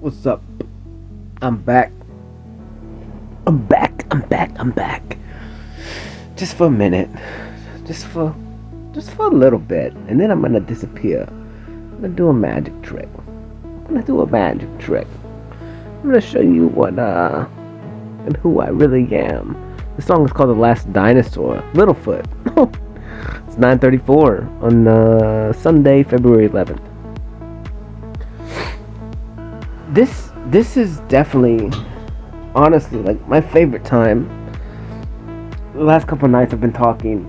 What's up? I'm back. I'm back. Just for a minute. Just for a little bit. And then I'm gonna disappear. I'm gonna do a magic trick. I'm gonna show you what and who I really am. The song is called The Last Dinosaur. Littlefoot. It's 9:34 on Sunday, February 11th. This is definitely, honestly, like my favorite time. The last couple of nights I've been talking,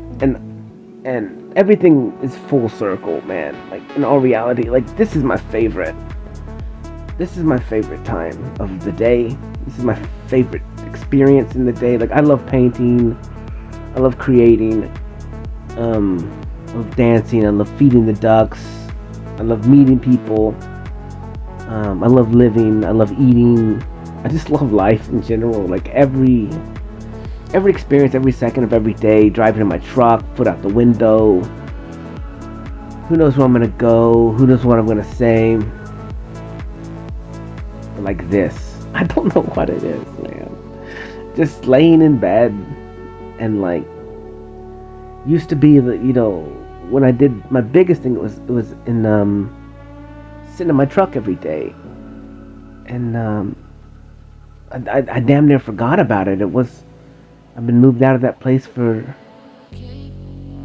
and everything is full circle, man. Like in all reality, like this is my favorite. This is my favorite time of the day. This is my favorite experience in the day. Like I love painting, I love creating, I love dancing, I love feeding the ducks, I love meeting people. I love living. I love eating. I just love life in general. Like every experience, every second of every day. Driving in my truck, foot out the window. Who knows where I'm gonna go? Who knows what I'm gonna say? But like this, I don't know what it is, man. Just laying in bed and like used to be the when I did my biggest thing it was in sitting in my truck every day, and I damn near forgot about it. I've been moved out of that place for a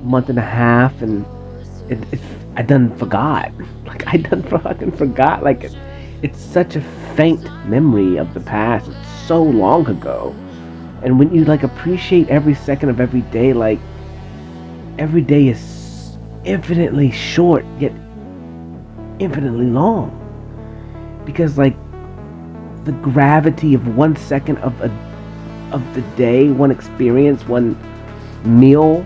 month and a half, and I done forgot. Like I done fucking forgot. Like it's such a faint memory of the past. It's so long ago, and when you like appreciate every second of every day, like every day is infinitely short yet infinitely long, because like the gravity of 1 second of the day, one experience, one meal,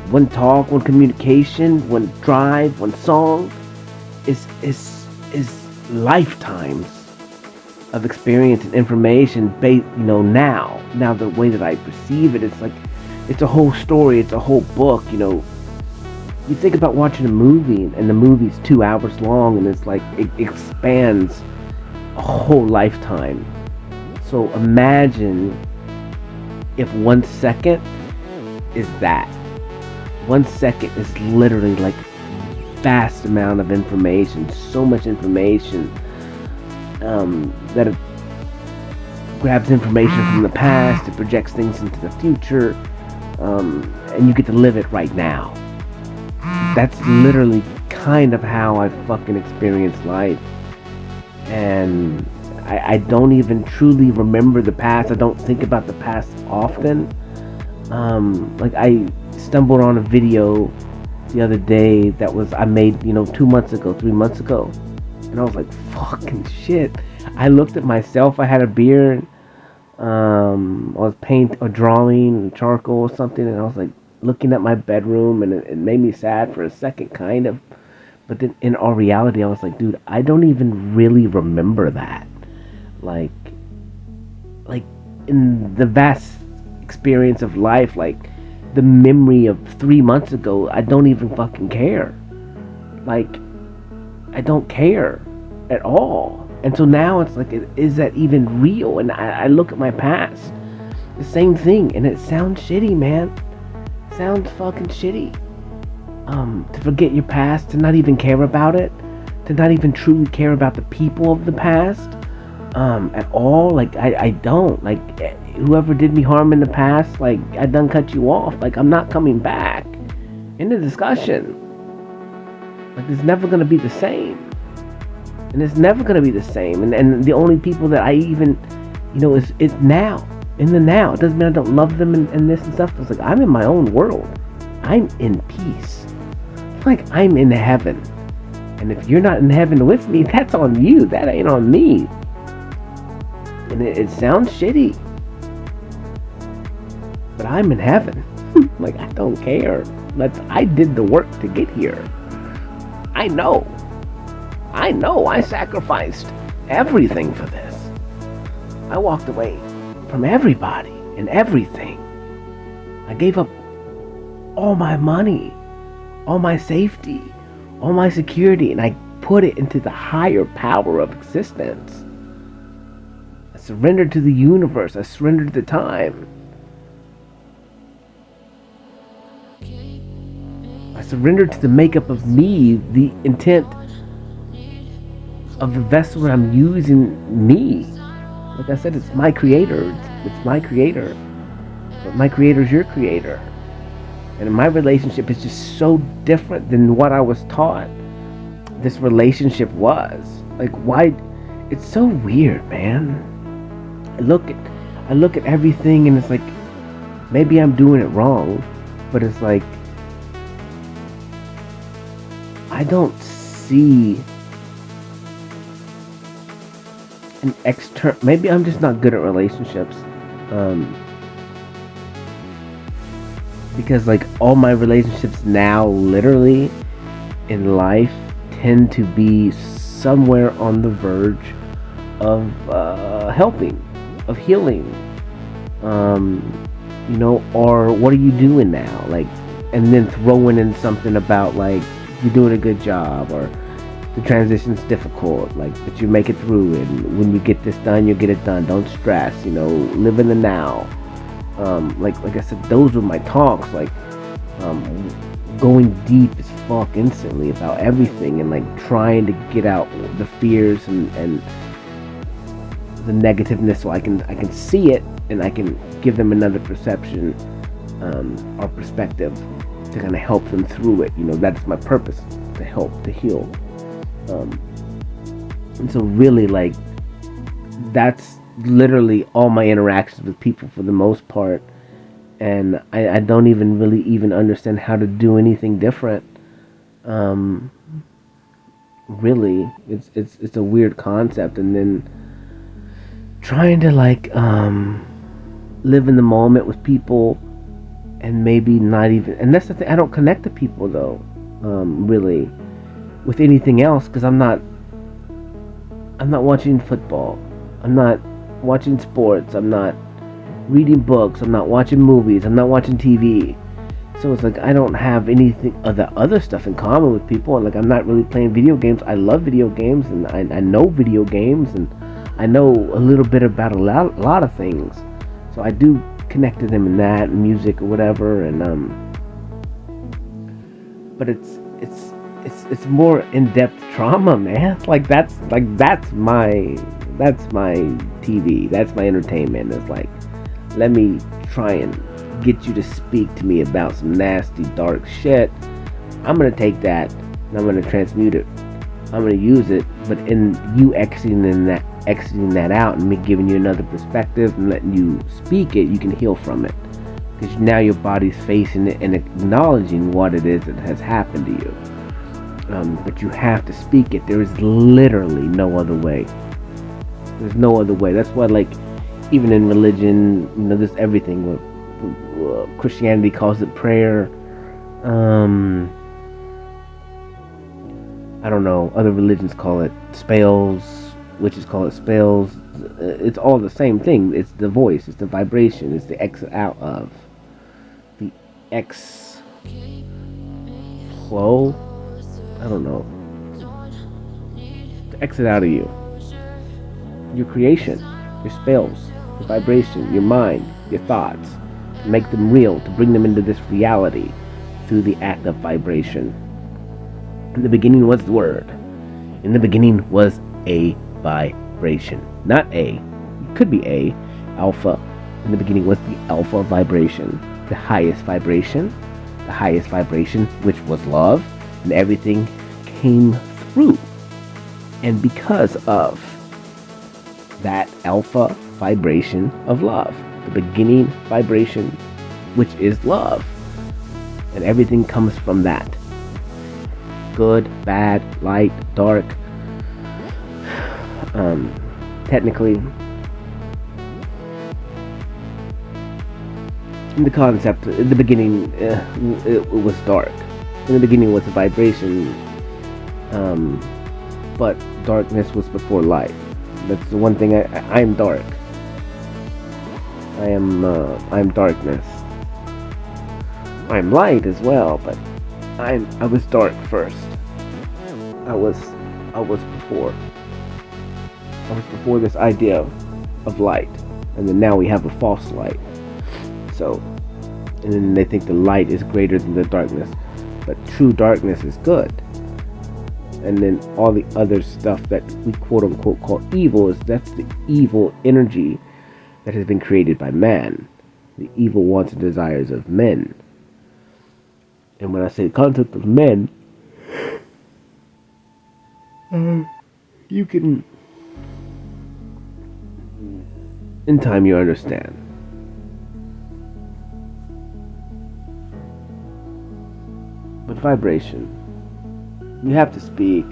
one talk, one communication, one drive, one song is lifetimes of experience and information now the way that I perceive it, it's like it's a whole story, it's a whole book. You think about watching a movie, and the movie's 2 hours long, and it's like it expands a whole lifetime. So imagine if 1 second is that. 1 second is literally like vast amount of information, so much information that it grabs information from the past, it projects things into the future, and you get to live it right now. That's literally kind of how I fucking experience life. And I don't even truly remember the past. I don't think about the past often. Like I stumbled on a video the other day that I made 2 months ago, 3 months ago. And I was like, fucking shit. I looked at myself, I had a beard. I was drawing charcoal or something, and I was like, looking at my bedroom, and it made me sad for a second, kind of. But then in all reality, I was like, dude, I don't even really remember that. Like in the vast experience of life, like the memory of 3 months ago, I don't even fucking care. Like I don't care at all. And so now it's like, is that even real? And I look at my past, the same thing, and it sounds shitty, man. Sounds fucking shitty. To forget your past, to not even care about it, to not even truly care about the people of the past at all. Like I don't. Like whoever did me harm in the past, like I done cut you off. Like I'm not coming back in the discussion. Like it's never gonna be the same, and it's never gonna be the same. And the only people that I even is now. In the now. It doesn't mean I don't love them and this and stuff. It's like I'm in my own world. I'm in peace. Like I'm in heaven. And if you're not in heaven with me, that's on you. That ain't on me. And it sounds shitty, but I'm in heaven. Like I don't care. I did the work to get here. I know. I sacrificed everything for this. I walked away from everybody and everything. I gave up all my money, all my safety, all my security, and I put it into the higher power of existence. surrendered to the universe. I surrendered to time. I surrendered to the makeup of me, the intent of the vessel that I'm using, me. Like I said, it's my creator. It's my creator. But my creator is your creator. And my relationship is just so different than what I was taught this relationship was. Like, why? It's so weird, man. I look at everything and it's like, maybe I'm doing it wrong, but it's like, I don't see an external. Maybe I'm just not good at relationships. Because like all my relationships now, literally in life, tend to be somewhere on the verge of helping, of healing. Or what are you doing now? Like, and then throwing in something about like you're doing a good job, or the transition's difficult, like, but you make it through, and when you get this done, you get it done. Don't stress, live in the now. Like I said, those were my talks, like, going deep as fuck instantly about everything, and like trying to get out the fears and the negativeness, so I can see it and I can give them another perception, or perspective, to kind of help them through it. That's my purpose, to help, to heal. And so really, like, that's literally all my interactions with people for the most part. And I don't even really even understand how to do anything different. Really, it's a weird concept. And then trying to like live in the moment with people, and maybe not even, and that's the thing, I don't connect to people though, really, with anything else, because I'm not watching football, I'm not watching sports, I'm not reading books, I'm not watching movies, I'm not watching TV. So it's like I don't have anything of the other stuff in common with people, and like I'm not really playing video games. I love video games, and I know video games, and I know a little bit about a lot of things. So I do connect to them in that, music or whatever, and but it's more in-depth trauma, man. Like that's my TV, that's my entertainment. It's like, let me try and get you to speak to me about some nasty, dark shit. I'm gonna take that and I'm gonna transmute it. I'm gonna use it, but in you exiting that out, and me giving you another perspective and letting you speak it, you can heal from it. Because now your body's facing it and acknowledging what it is that has happened to you. But you have to speak it. There is literally no other way. There's no other way. That's why, like, even in religion, there's everything. Christianity calls it prayer. I don't know. Other religions call it spells. Witches call it spells. It's all the same thing. It's the voice. It's the vibration. It's the exit out of. The flow. I don't know. To exit out of you. Your creation. Your spells. Your vibration. Your mind. Your thoughts. To make them real. To bring them into this reality. Through the act of vibration. In the beginning was the word. In the beginning was a vibration. Not A. It could be A. Alpha. In the beginning was the alpha vibration. The highest vibration. The highest vibration, which was love. And everything came through. And because of that alpha vibration of love, the beginning vibration, which is love, and everything comes from that. Good, bad, light, dark. Technically, in the concept, in the beginning, it was dark. In the beginning was a vibration, but darkness was before light. That's the one thing. I am dark. I am darkness. I am light as well, but I was dark first. I was before this idea of light, and then now we have a false light. So, and then they think the light is greater than the darkness, but true darkness is good. And then all the other stuff that we quote unquote call evil that's the evil energy that has been created by man, the evil wants and desires of men. And when I say the concept of men, you can, in time, you understand. But vibration, you have to speak.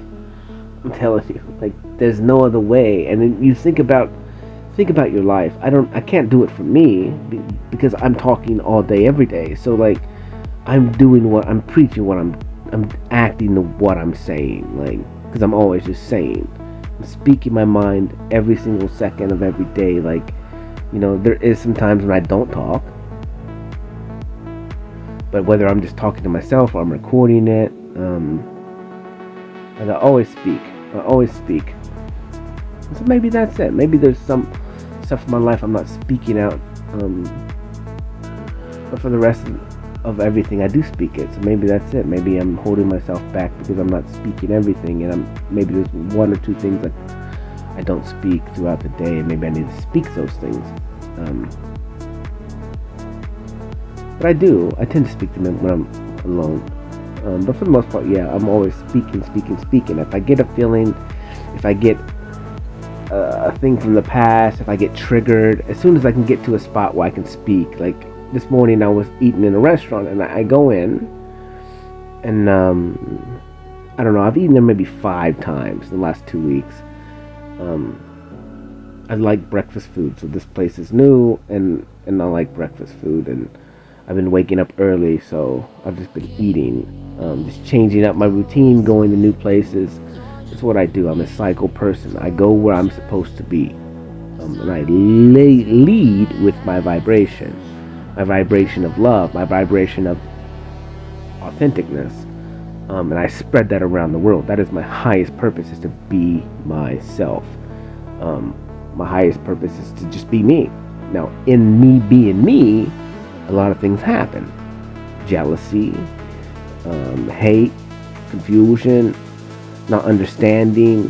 I'm telling you, like, there's no other way. And then you think about your life. I can't do it for me because I'm talking all day, every day. So like, I'm preaching what I'm acting to what I'm saying. Like, because I'm always just saying. I'm speaking my mind every single second of every day. Like, there is some times when I don't talk. But whether I'm just talking to myself or I'm recording it, and I always speak. So maybe that's it. Maybe there's some stuff in my life I'm not speaking out. But for the rest of everything, I do speak it. So maybe that's it. Maybe I'm holding myself back because I'm not speaking everything, and maybe there's one or two things that I don't speak throughout the day, and maybe I need to speak those things. But I do. I tend to speak to them when I'm alone. But for the most part, yeah, I'm always speaking. If I get a feeling, if I get a thing from the past, if I get triggered, as soon as I can get to a spot where I can speak. Like this morning, I was eating in a restaurant, and I go in, and I don't know, I've eaten there maybe 5 times in the last 2 weeks. I like breakfast food, so this place is new, and I like breakfast food, and I've been waking up early, so I've just been eating, just changing up my routine, going to new places. That's what I do. I'm a cycle person. I go where I'm supposed to be, and I lead with my vibration of love, my vibration of authenticness, and I spread that around the world. That is my highest purpose, is to be myself. My highest purpose is to just be me. Now, in me being me, a lot of things happen. Jealousy, hate, confusion, not understanding,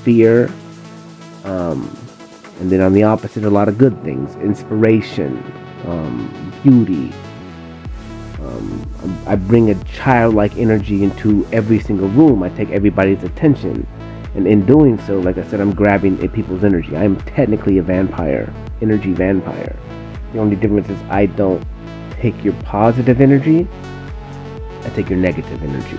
fear, and then on the opposite, a lot of good things. Inspiration, beauty. I bring a childlike energy into every single room. I take everybody's attention. And in doing so, like I said, I'm grabbing at people's energy. I am technically a vampire, energy vampire. The only difference is I don't take your positive energy, I take your negative energy.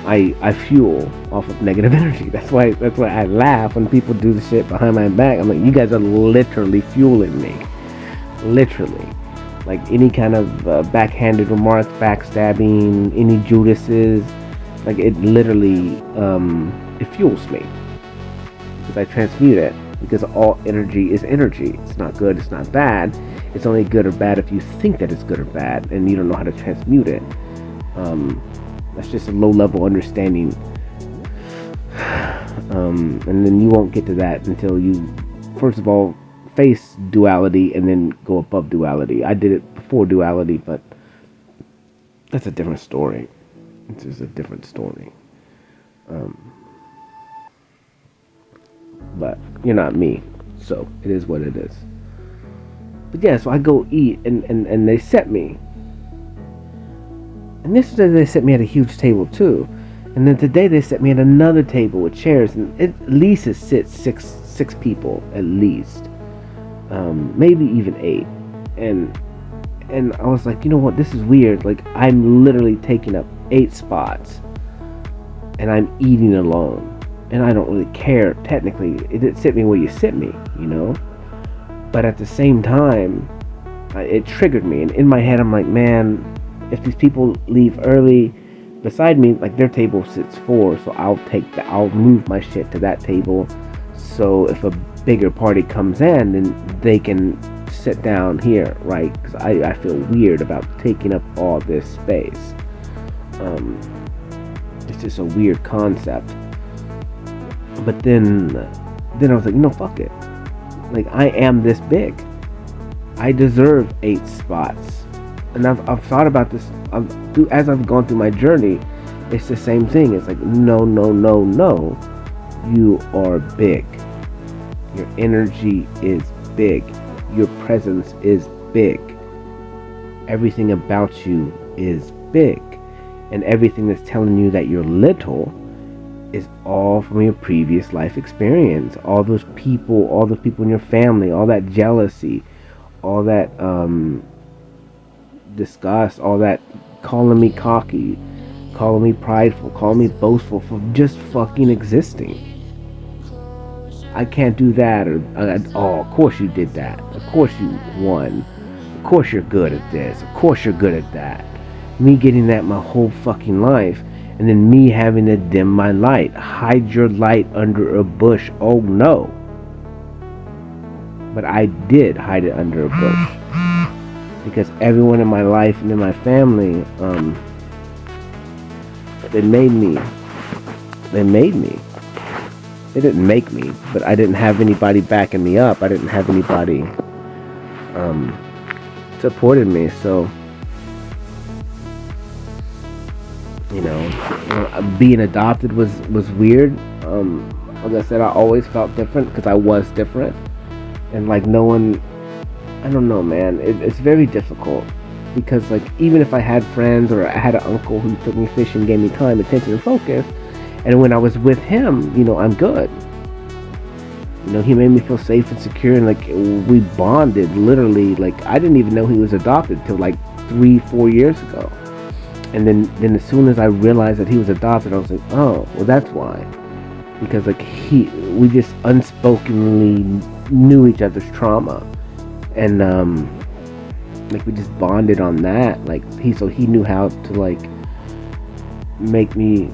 I fuel off of negative energy. That's why I laugh when people do the shit behind my back. I'm like, you guys are literally fueling me. Literally. Like any kind of backhanded remarks, backstabbing, any Judases, like it literally, it fuels me. Because I transmute it. Because all energy is energy. It's not good, it's not bad. It's only good or bad if you think that it's good or bad and you don't know how to transmute it. That's just a low-level understanding. And then you won't get to that until you, first of all, face duality and then go above duality. I did it before duality, but that's a different story. It's just a different story. But you're not me, so it is what it is. But yeah, so I go eat, and they set me. And yesterday they set me at a huge table too. And then today they set me at another table with chairs, and at least it sits six people, at least. Maybe even 8. And I was like, you know what, this is weird. Like, I'm literally taking up 8 spots, and I'm eating alone. And I don't really care, technically. It sit me where you sit me, you know? But at the same time, it triggered me. And in my head, I'm like, man, if these people leave early, beside me, like their table sits 4, so I'll move my shit to that table. So if a bigger party comes in, then they can sit down here, right? Because I feel weird about taking up all this space. It's just a weird concept. But then I was like, fuck it. Like, I am this big. I deserve 8 spots. And I've thought about this as I've gone through my journey. It's the same thing. It's like, no, no, no, no. You are big. Your energy is big. Your presence is big. Everything about you is big. And everything that's telling you that you're little is all from your previous life experience. All the people in your family, all that jealousy, all that disgust, all that calling me cocky, calling me prideful, calling me boastful for just fucking existing. I can't do that, or oh, of course you did that. Of course you won. Of course you're good at this. Of course you're good at that. Me getting that my whole fucking life, and then me having to dim my light. Hide your light under a bush. Oh no. But I did hide it under a bush. Because everyone in my life and in my family, they made me. They made me. They didn't make me, but I didn't have anybody backing me up. I didn't have anybody supported me. So, being adopted was weird. Like I said, I always felt different because I was different. And like no one, I don't know, man. It's very difficult because like even if I had friends or I had an uncle who took me fishing, gave me time, attention, and focus, and when I was with him, I'm good. He made me feel safe and secure, and like we bonded literally. Like I didn't even know he was adopted till like 3-4 years ago. And then as soon as I realized that he was adopted, I was like, oh, well that's why. Because like we just unspokenly knew each other's trauma. And like we just bonded on that. Like he knew how to like make me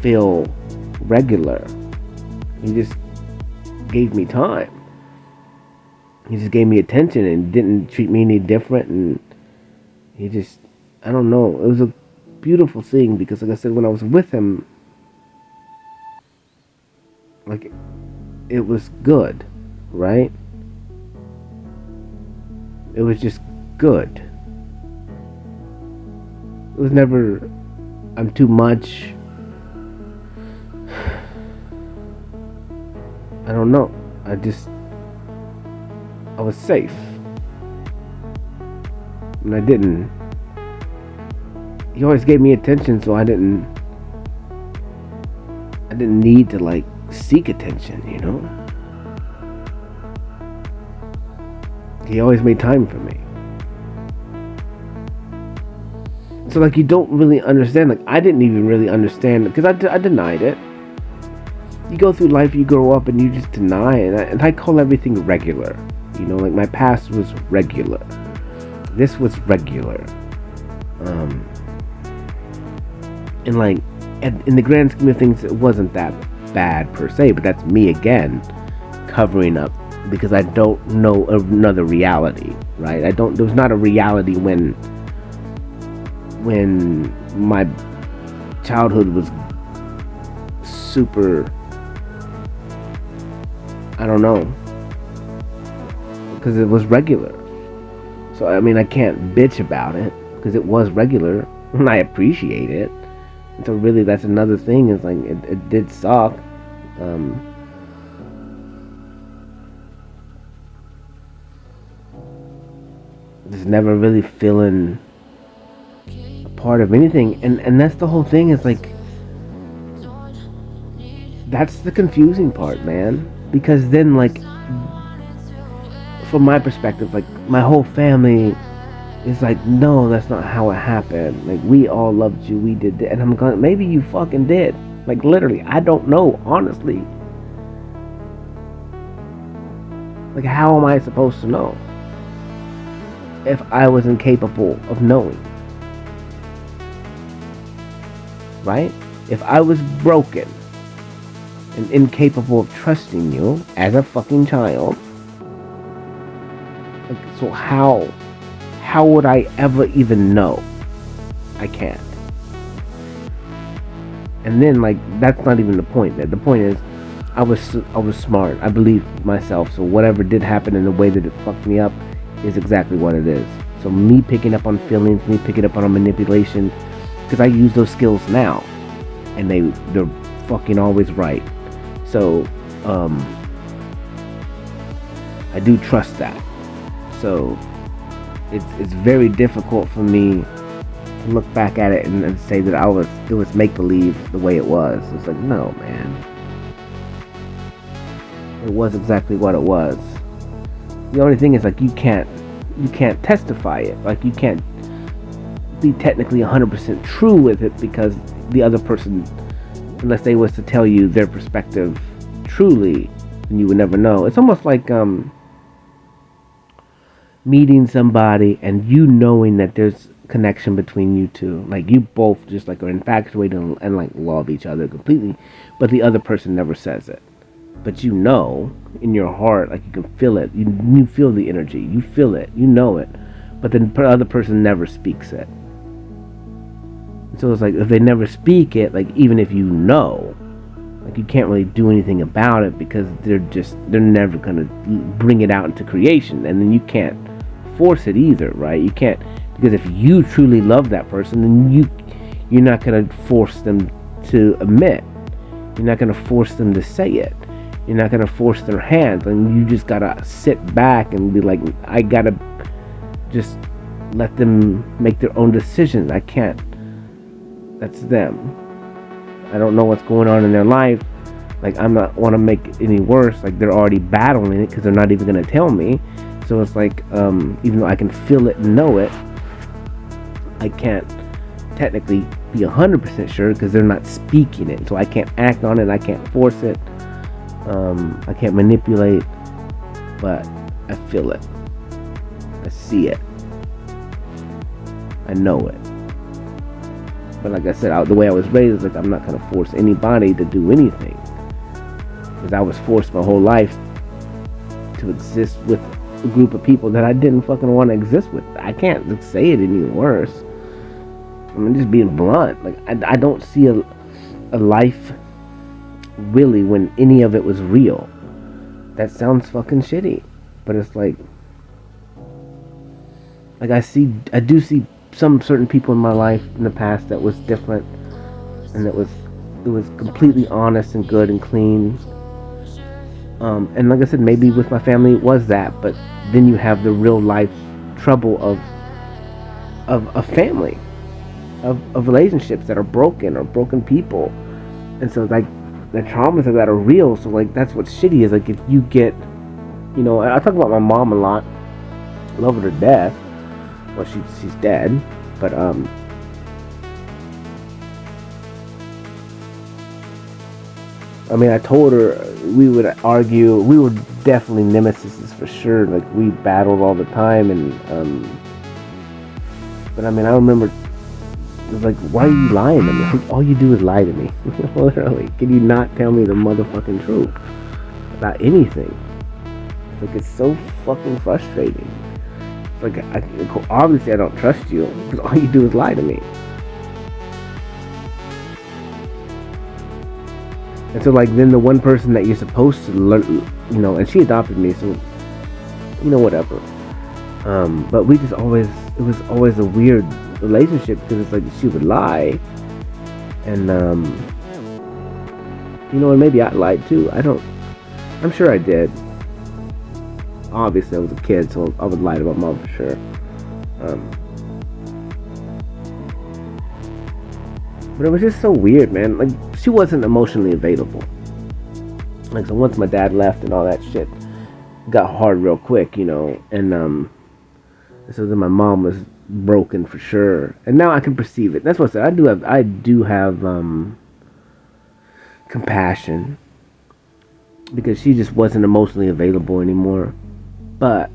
feel regular. He just gave me time. He just gave me attention and didn't treat me any different, and he just, I don't know, it was a beautiful thing because like I said, when I was with him, like it was good, right? It was just good. It was never, I'm too much. I don't know. I was safe. And I didn't. He always gave me attention, so I didn't need to like seek attention, He always made time for me. So like you don't really understand. Like I didn't even really understand because I denied it. You go through life, you grow up, and you just deny it. And I call everything regular. Like my past was regular. This was regular. And like, in the grand scheme of things, it wasn't that bad per se. But that's me again, covering up because I don't know another reality, right? There's not a reality when my childhood was super. I don't know. Because it was regular. So, I mean, I can't bitch about it. Because it was regular. And I appreciate it. And so, really, that's another thing. Is like, it did suck. Just never really feeling a part of anything. And that's the whole thing. Is like, that's the confusing part, man. Because then, like, from my perspective, like, my whole family is like, no, that's not how it happened. Like, we all loved you, we did that. And I'm going, maybe you fucking did. Like, literally, I don't know, honestly. Like, how am I supposed to know? If I was incapable of knowing. Right? If I was broken and incapable of trusting you as a fucking child, like, so how would I ever even know? I can't. And then, like, that's not even the point. The point is, I was smart. I believed myself. So whatever did happen in the way that it fucked me up is exactly what it is. So me picking up on feelings, me picking up on a manipulation, because I use those skills now, and they're fucking always right. So I do trust that. So it's very difficult for me to look back at it and say that it was make believe the way it was. It's like, no, man. It was exactly what it was. The only thing is, like, you can't testify it. Like, you can't be technically 100% true with it, because the other person, unless they was to tell you their perspective truly, then you would never know. It's almost like meeting somebody and you knowing that there's connection between you two. Like, you both just like are infatuated and like love each other completely, but the other person never says it. But you know in your heart, like, you can feel it. You feel the energy. You feel it. You know it. But the other person never speaks it. So it's like, if they never speak it, like, even if you know, like, you can't really do anything about it, because they're never gonna bring it out into creation, and then you can't force it either, right? You can't, because if you truly love that person, then you're not gonna force them to admit. You're not gonna force them to say it. You're not gonna force their hand, and you just gotta sit back and be like, I gotta just let them make their own decisions. I can't. That's them. I don't know what's going on in their life. Like, I'm not want to make it any worse. Like, they're already battling it because they're not even gonna tell me. So it's like, even though I can feel it and know it, I can't technically be 100% sure because they're not speaking it. So I can't act on it. I can't force it. I can't manipulate, but I feel it. I see it. I know it. But like I said, the way I was raised is like, I'm not going to force anybody to do anything. Because I was forced my whole life to exist with a group of people that I didn't fucking want to exist with. I can't say it any worse. I'm just being blunt. Like, I don't see a life really when any of it was real. That sounds fucking shitty. But it's like I do see some certain people in my life in the past that was different, and it was completely honest and good and clean. And like I said, maybe with my family it was that, but then you have the real life trouble of a family, of relationships that are broken, or broken people. And so, like, the traumas of that are real. So, like, that's what's shitty is, like, if you get, I talk about my mom a lot. I love her to death. Well, she's dead, but I mean, I told her we would argue. We were definitely nemesis for sure. Like, we battled all the time, and but I mean, I remember it was like, why are you lying to me? Like, all you do is lie to me. Literally, can you not tell me the motherfucking truth about anything? Like, it's so fucking frustrating. Like, obviously I don't trust you because all you do is lie to me. And so, like, then the one person that you're supposed to learn, and she adopted me, so, whatever. But we just it was always a weird relationship, because it's like she would lie, and and maybe I lied too. I'm sure I did. Obviously, I was a kid, so I would lie to my mom for sure. But it was just so weird, man. Like, she wasn't emotionally available. Like, so once my dad left and all that shit got hard real quick, and so then my mom was broken for sure. And now I can perceive it. That's what I said. I do have compassion, because she just wasn't emotionally available anymore. But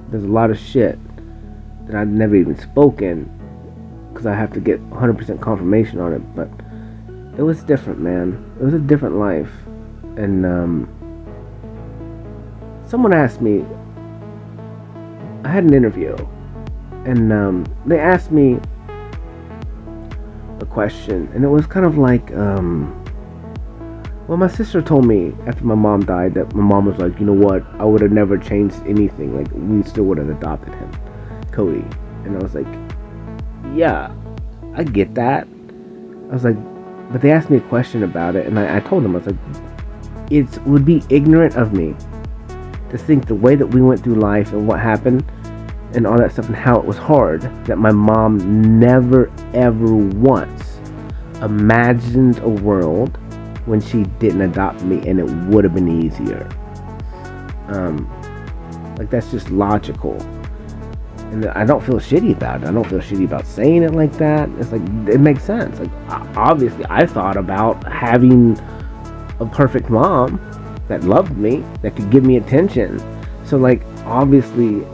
there's a lot of shit that I've never even spoken, because I have to get 100% confirmation on it. But it was different, man. It was a different life. And someone asked me, I had an interview, and they asked me a question, and it was kind of like, Well, my sister told me after my mom died that my mom was like, you know what, I would have never changed anything. Like, we still would have adopted him, Cody. And I was like, yeah, I get that. I was like, but they asked me a question about it, and I told them, I was like, it would be ignorant of me to think the way that we went through life and what happened and all that stuff and how it was hard, that my mom never ever once imagined a world when she didn't adopt me and it would have been easier. Like, that's just logical. And I don't feel shitty about it. I don't feel shitty about saying it like that. It's like, it makes sense. Like, obviously, I thought about having a perfect mom that loved me, that could give me attention. So, like, obviously,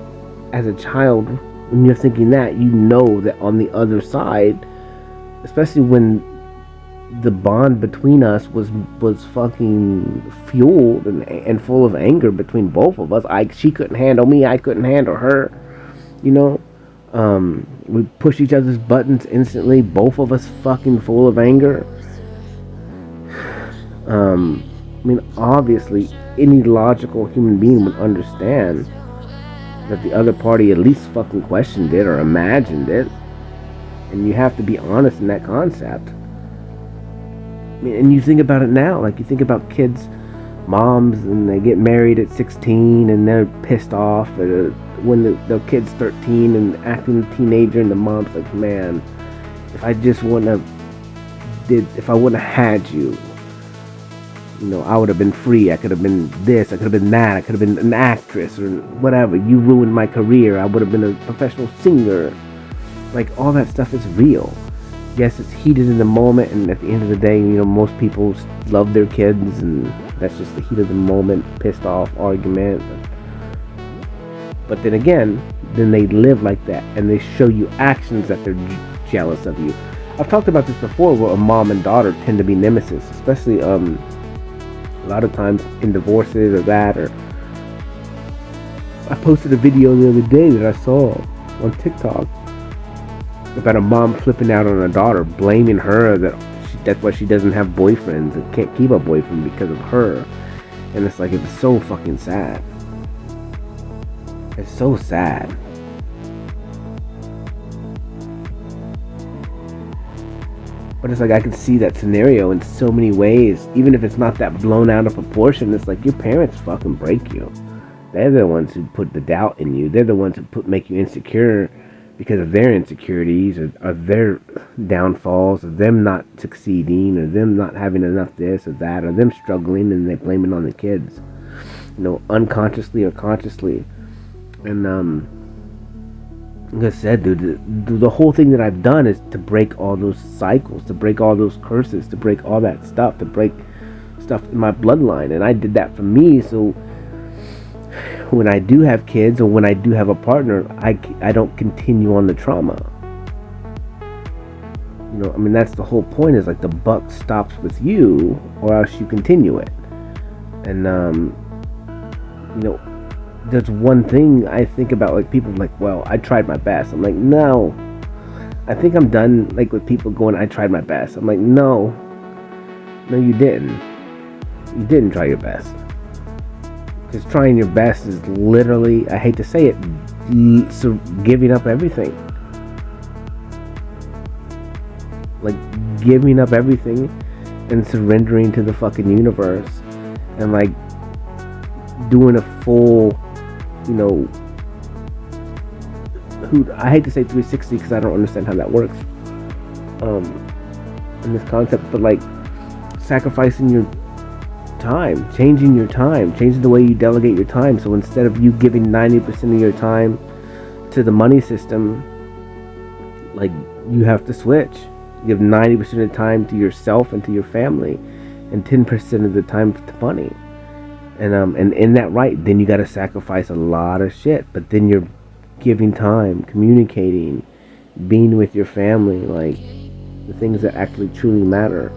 as a child, when you're thinking that, you know that on the other side, especially when the bond between us was fucking fueled and full of anger between both of us. She couldn't handle me, I couldn't handle her. You know, we push each other's buttons instantly. Both of us fucking full of anger. I mean, obviously, any logical human being would understand that the other party at least fucking questioned it or imagined it. And you have to be honest in that concept. I mean, and you think about it now, like you think about kids, moms, and they get married at 16 and they're pissed off when the kid's 13 and acting a teenager, and the mom's like, man, if I wouldn't have had you, you know, I would have been free. I could have been this, I could have been that, I could have been an actress or whatever. You ruined my career. I would have been a professional singer. Like, all that stuff is real. Yes, it's heated in the moment, and at the end of the day, you know, most people love their kids, and that's just the heat of the moment, pissed off argument. But then again, then they live like that, and they show you actions that they're jealous of you. I've talked about this before, where a mom and daughter tend to be nemesis, especially a lot of times in divorces or that. Or I posted a video the other day that I saw on TikTok about a mom flipping out on a daughter, blaming her that's why she doesn't have boyfriends and can't keep a boyfriend because of her. And it's like, it's so fucking sad. It's so sad. But it's like, I can see that scenario in so many ways. Even if it's not that blown out of proportion, it's like your parents fucking break you. They're the ones who put the doubt in you. They're the ones who make you insecure because of their insecurities or their downfalls, or them not succeeding, or them not having enough this or that, or them struggling, and they blame it on the kids, you know, unconsciously or consciously. And like I said, dude, the whole thing that I've done is to break all those cycles, to break all those curses, to break all that stuff, to break stuff in my bloodline. And I did that for me, so when I do have kids or when I do have a partner, I don't continue on the trauma. You know, I mean, that's the whole point, is like the buck stops with you or else you continue it. And, you know, there's one thing I think about, like, people like, well, I tried my best. I'm like, no. I think I'm done, like, with people going, I tried my best. I'm like, no, you didn't. You didn't try your best. Because trying your best is literally, I hate to say it, so giving up everything. Like, giving up everything and surrendering to the fucking universe. And, like, doing a full, you know, I hate to say 360 because I don't understand how that works in this concept, but like sacrificing your time, changing the way you delegate your time. So instead of you giving 90% of your time to the money system, like, you have to switch. Give 90% of the time to yourself and to your family, and 10% of the time to money. And in that, right, then you got to sacrifice a lot of shit. But then you're giving time, communicating, being with your family, like the things that actually truly matter.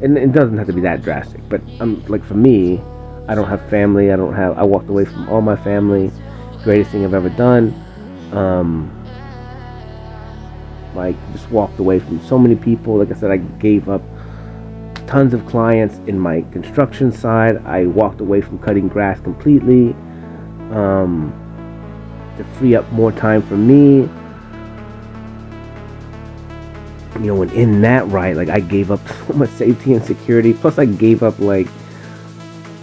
And it doesn't have to be that drastic, but like, for me, I don't have family. I walked away from all my family. Greatest thing I've ever done. Like, just walked away from so many people. Like I said, I gave up lost tons of clients in my construction side. I walked away from cutting grass completely, to free up more time for me. You know, and in that, right, like I gave up so much safety and security. Plus, I gave up, like,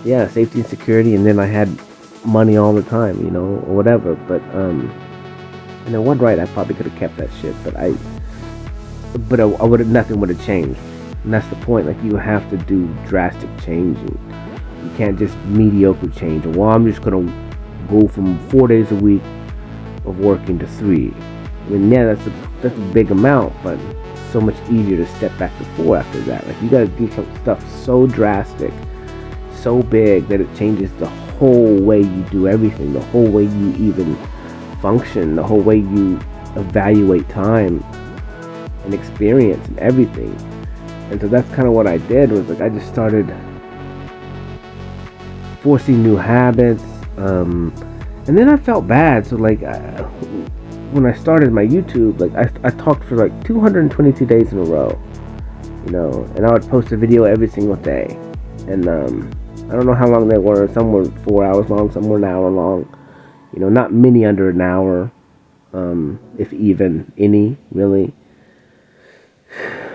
yeah, safety and security, and then I had money all the time, you know, or whatever. But you know, one, right, I probably could have kept that shit, but I would have, nothing would have changed. And that's the point. Like, you have to do drastic changing. You can't just mediocre change. Well, I'm just gonna go from 4 days a week of working to 3. I mean, yeah, that's a big amount, but it's so much easier to step back to 4 after that. Like, you gotta do some stuff so drastic, so big that it changes the whole way you do everything, the whole way you even function, the whole way you evaluate time and experience and everything. And so that's kind of what I did, was like I just started forcing new habits, and then I felt bad. So like when I started my YouTube, like I talked for like 222 days in a row, you know, and I would post a video every single day. And I don't know how long they were. Some were 4 hours long, some were an hour long, you know, not many under an hour, if even any, really.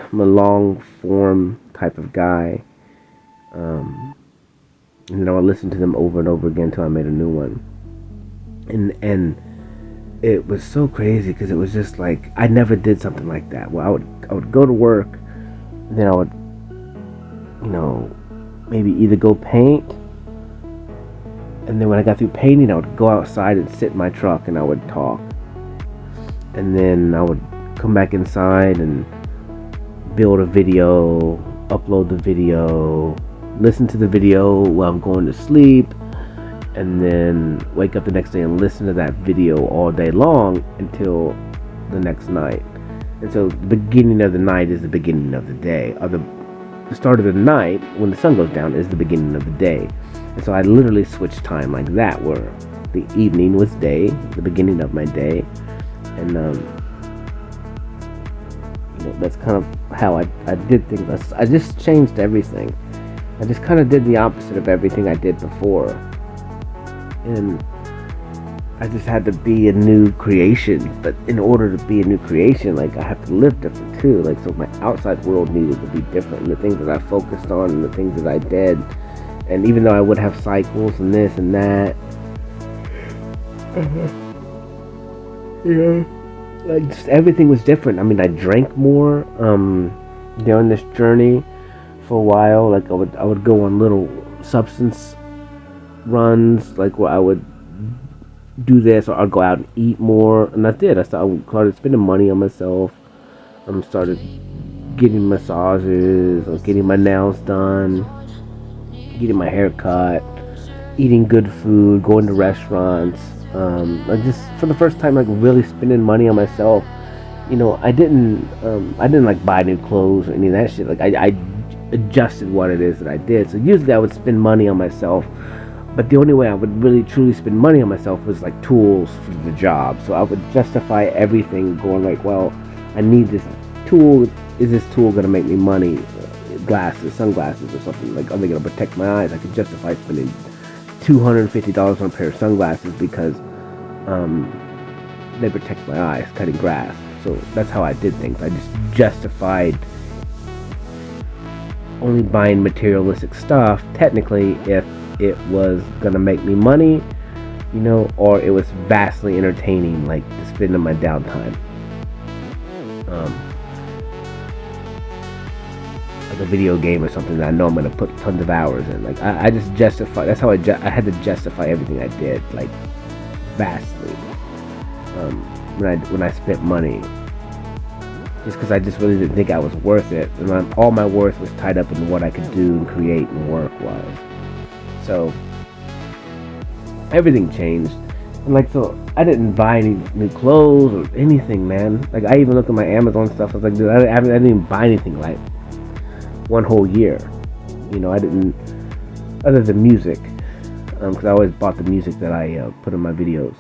I'm a long form type of guy. You know, I listened to them over and over again until I made a new one. And it was so crazy because it was just like I never did something like that. Well, I would go to work, and then I would, you know, maybe either go paint, and then when I got through painting, I would go outside and sit in my truck and I would talk, and then I would come back inside and build a video, upload the video, listen to the video while I'm going to sleep, and then wake up the next day and listen to that video all day long until the next night. And so the beginning of the night is the beginning of the day, or the start of the night when the sun goes down is the beginning of the day. And so I literally switched time like that, where the evening was day, the beginning of my day, and you know, that's kind of how I did things. I just changed everything. I just kind of did the opposite of everything I did before. And I just had to be a new creation. But in order to be a new creation, like, I have to live different too. Like, so my outside world needed to be different. And the things that I focused on and the things that I did. And even though I would have cycles and this and that. Yeah. Like, just everything was different. I mean, I drank more during this journey for a while. Like, I would go on little substance runs, like where I would do this, or I'd go out and eat more, and I did. I started spending money on myself. Started getting massages, or getting my nails done, getting my hair cut, eating good food, going to restaurants. I just, for the first time, like, really spending money on myself. You know, I didn't like buy new clothes or any of that shit. Like, I adjusted what it is that I did. So usually I would spend money on myself, but the only way I would really truly spend money on myself was like tools for the job. So I would justify everything, going like, well, I need this tool. Is this tool gonna make me money? Glasses, sunglasses, or something. Like, are they gonna protect my eyes? I could justify spending $250 on a pair of sunglasses because they protect my eyes cutting grass. So that's how I did things. I just justified only buying materialistic stuff, technically, if it was gonna make me money, you know, or it was vastly entertaining, like to spend in my downtime. Like a video game or something that I know I'm gonna put tons of hours in. Like, I just justify. That's how I had to justify everything I did, like, vastly. When I spent money, just because I just really didn't think I was worth it, and all my worth was tied up in what I could do and create and work-wise. So everything changed, and like, so I didn't buy any new clothes or anything, man. Like, I even looked at my Amazon stuff. I was like, dude, I didn't even buy anything like one whole year. You know, I didn't, other than music, because I always bought the music that I put in my videos.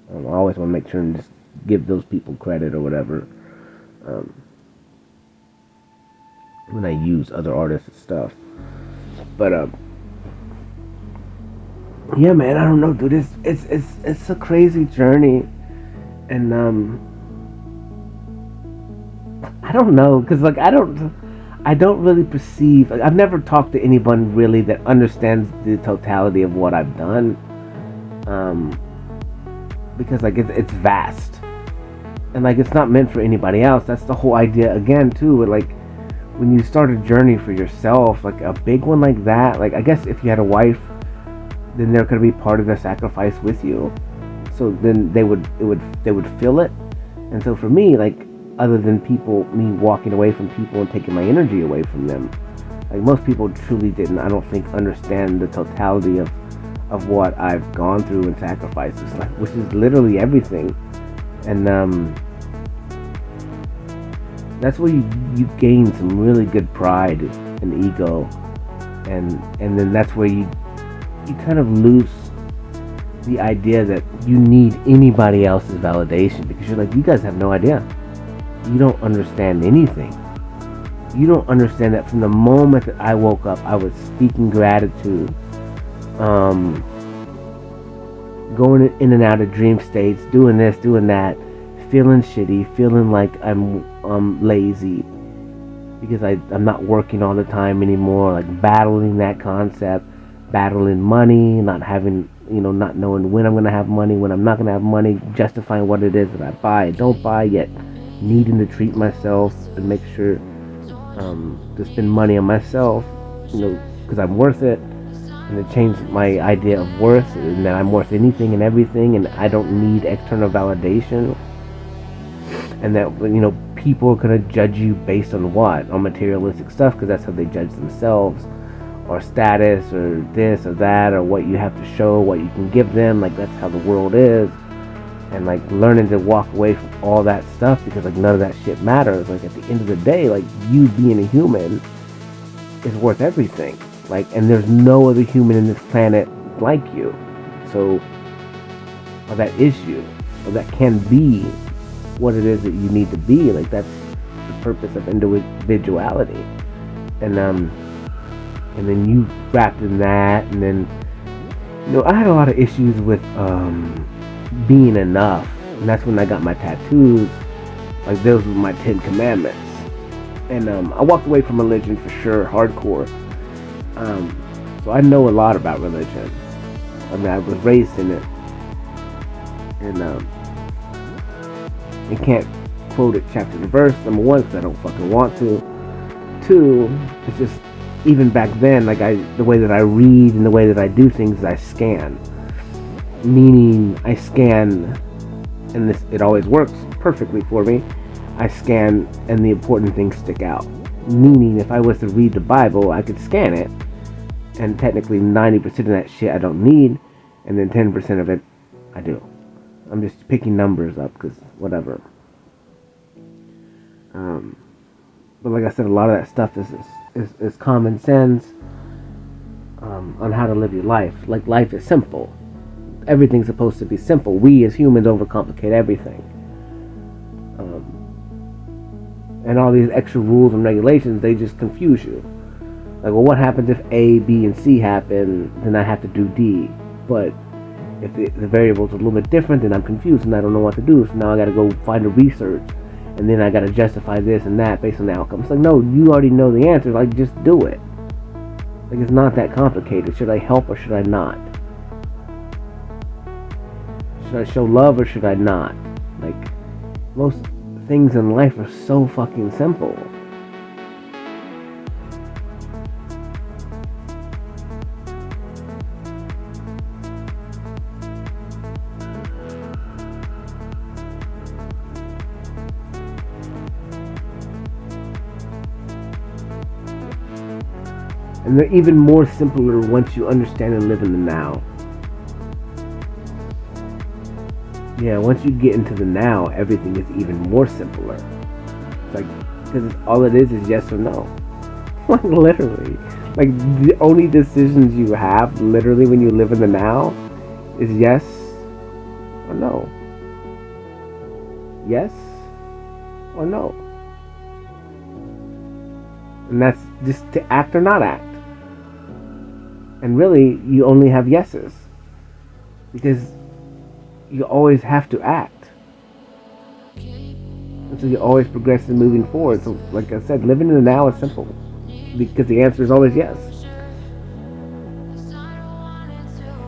I always want to make sure and just give those people credit or whatever. when I use other artists and stuff. But yeah, man, I don't know, dude. It's a crazy journey, and I don't know, cause like I don't really perceive. Like, I've never talked to anyone really that understands the totality of what I've done. Um, because like it's vast, and like it's not meant for anybody else. That's the whole idea again too. Like when you start a journey for yourself, like a big one like that. Like I guess if you had a wife, then they're gonna be part of the sacrifice with you. So then they would feel it. And so for me, like other than me walking away from people and taking my energy away from them, like most people truly didn't, I don't think, understand the totality of what I've gone through and sacrifices, like which is literally everything. And that's where you gain some really good pride and ego, and then that's where you kind of lose the idea that you need anybody else's validation, because you're like, you guys have no idea. You don't understand anything. You don't understand that from the moment that I woke up, I was speaking gratitude, going in and out of dream states, doing this, doing that, feeling shitty, feeling like I'm lazy because I'm not working all the time anymore, like battling that concept, battling money, not having, not knowing when I'm going to have money, when I'm not going to have money, justifying what it is that I buy and don't buy, yet needing to treat myself and make sure to spend money on myself, because I'm worth it. And it changed my idea of worth, and that I'm worth anything and everything, and I don't need external validation. And that, people are going to judge you based on what? On materialistic stuff, because that's how they judge themselves, or status, or this or that, or what you have to show, what you can give them. Like, that's how the world is. And like learning to walk away from all that stuff, because like none of that shit matters. Like at the end of the day, like you being a human is worth everything. Like, and there's no other human in this planet like you. So, or that is you, or that can be what it is that you need to be. Like that's the purpose of individuality. And then you wrapped in that, and then I had a lot of issues with being enough, and that's when I got my tattoos. Like those were my 10 commandments, and I walked away from religion for sure, hardcore. So I know a lot about religion. I mean, I was raised in it, and I can't quote it chapter and verse. Number one, because I don't fucking want to. Two, it's just even back then, like the way that I read and the way that I do things, I scan. Meaning, I scan, and it always works perfectly for me. I scan, and the important things stick out. Meaning, if I was to read the Bible, I could scan it, and technically 90% of that shit I don't need, and then 10% of it I do. I'm just picking numbers up, because whatever. But like I said, a lot of that stuff is common sense on how to live your life. Like, life is simple. Everything's supposed to be simple. We as humans overcomplicate everything. And all these extra rules and regulations, they just confuse you. Like, well, what happens if A, B, and C happen? Then I have to do D. But if the variable's a little bit different, then I'm confused and I don't know what to do. So now I gotta go find a research. And then I gotta justify this and that based on the outcome. It's like, no, you already know the answer. Like, just do it. Like, it's not that complicated. Should I help or should I not? Should I show love or should I not? Like, most things in life are so fucking simple. And they're even more simpler once you understand and live in the now. Yeah, once you get into the now, everything is even more simpler. It's like, because all it is yes or no. Like, literally. Like, the only decisions you have, literally, when you live in the now, is yes or no. Yes or no. And that's just to act or not act. And really, you only have yeses. Because you always have to act. And so you're always progressing, moving forward. So, like I said, living in the now is simple. Because the answer is always yes.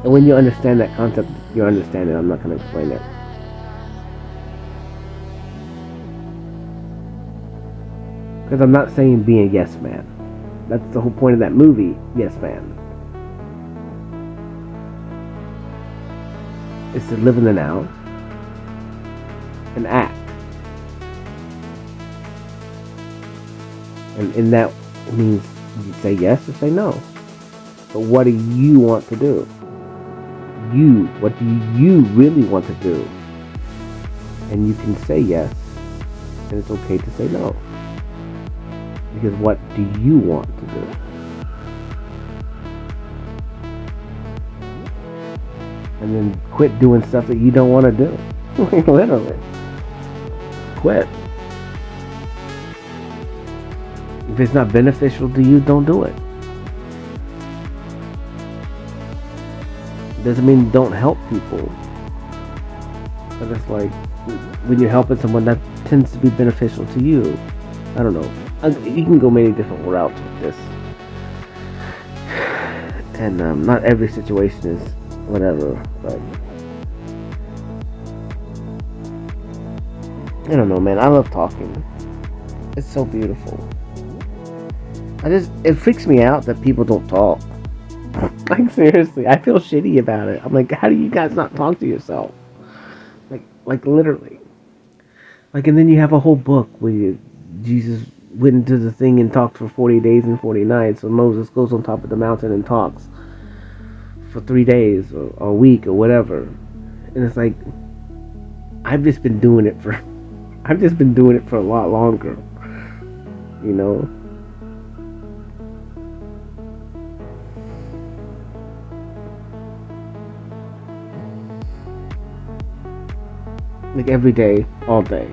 And when you understand that concept, you understand it. I'm not going to explain it. Because I'm not saying be a yes man. That's the whole point of that movie, Yes Man. It's to live in the now and act. And in that means you say yes or say no. But what do you want to do? What do you really want to do? And you can say yes, and it's okay to say no. Because what do you want to do? And then quit doing stuff that you don't want to do. Literally. Quit. If it's not beneficial to you, don't do it. Doesn't mean don't help people. But it's like, when you're helping someone, that tends to be beneficial to you. I don't know. You can go many different routes with this. And not every situation is whatever, but I don't know, man. I love talking. It's so beautiful. It freaks me out that people don't talk. Like, seriously, I feel shitty about it. I'm like, how do you guys not talk to yourself? Like literally. Like, and then you have a whole book where Jesus went into the thing and talked for 40 days and 40 nights. So Moses goes on top of the mountain and talks for 3 days or a week or whatever. And it's like, I've just been doing it for a lot longer. You know? Like every day, all day.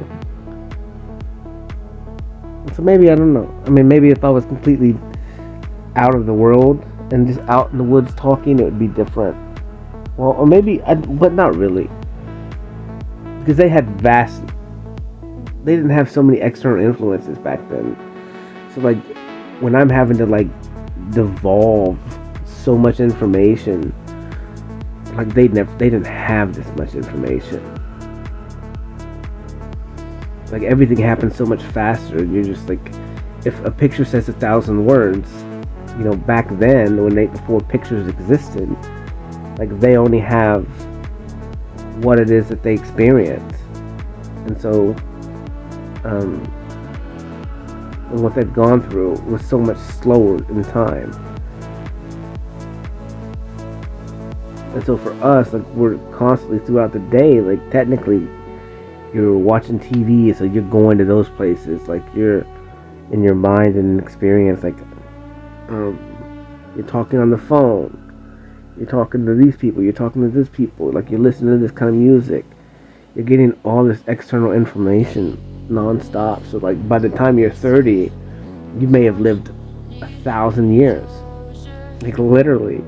So maybe, I don't know. I mean, maybe if I was completely out of the world and just out in the woods talking, it would be different. Well, or maybe, but not really. Because they didn't have so many external influences back then. So like, when I'm having to like devolve so much information, like they didn't have this much information. Like, everything happens so much faster, and you're just like, if a picture says 1,000 words, you know, back then, before pictures existed, like, they only have what it is that they experience. And so, what they've gone through was so much slower in time. And so for us, like, we're constantly throughout the day, like, technically, you're watching TV, so you're going to those places, like, you're in your mind and experience, like, you're talking on the phone, you're talking to these people, you're talking to this people, like, you're listening to this kind of music, you're getting all this external information non-stop. So like, by the time you're 30, you may have lived 1,000 years, like, literally.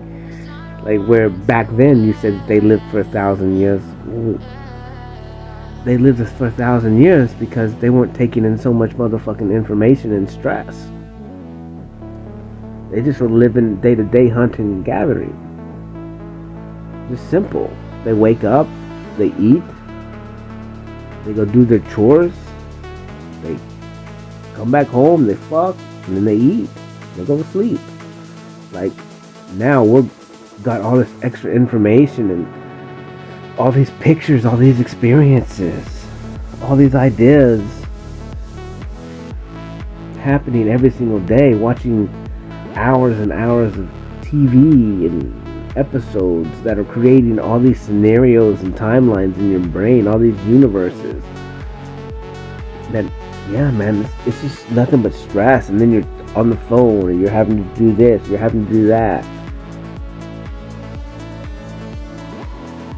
Like, where back then you said they lived for 1,000 years. They lived for 1,000 years because they weren't taking in so much motherfucking information and stress. They just were living day to day, hunting and gathering. Just simple. They wake up, they eat, they go do their chores, they come back home, they fuck, and then they eat, they go to sleep. Like, now we've got all this extra information and all these pictures, all these experiences, all these ideas happening every single day, watching hours and hours of TV and episodes that are creating all these scenarios and timelines in your brain, all these universes. That, yeah, man, it's just nothing but stress. And then you're on the phone and you're having to do this, you're having to do that.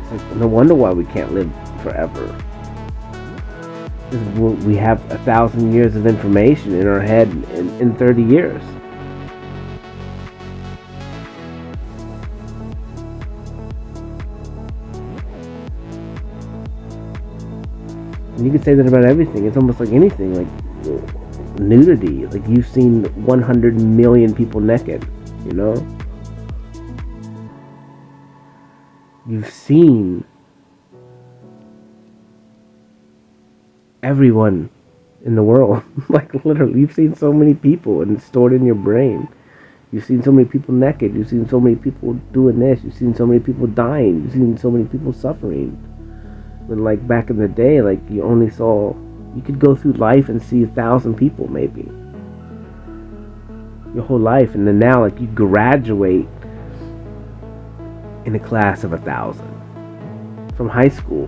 It's like, no wonder why we can't live forever. We have 1,000 years of information in our head in 30 years. And you can say that about everything. It's almost like anything, like nudity. Like you've seen 100 million people naked, you know? You've seen everyone in the world. Like literally, you've seen so many people and it's stored in your brain. You've seen so many people naked. You've seen so many people doing this. You've seen so many people dying. You've seen so many people suffering. When like back in the day, like you could go through life and see 1,000 people maybe. Your whole life. And then now like you graduate in a class of 1,000 from high school.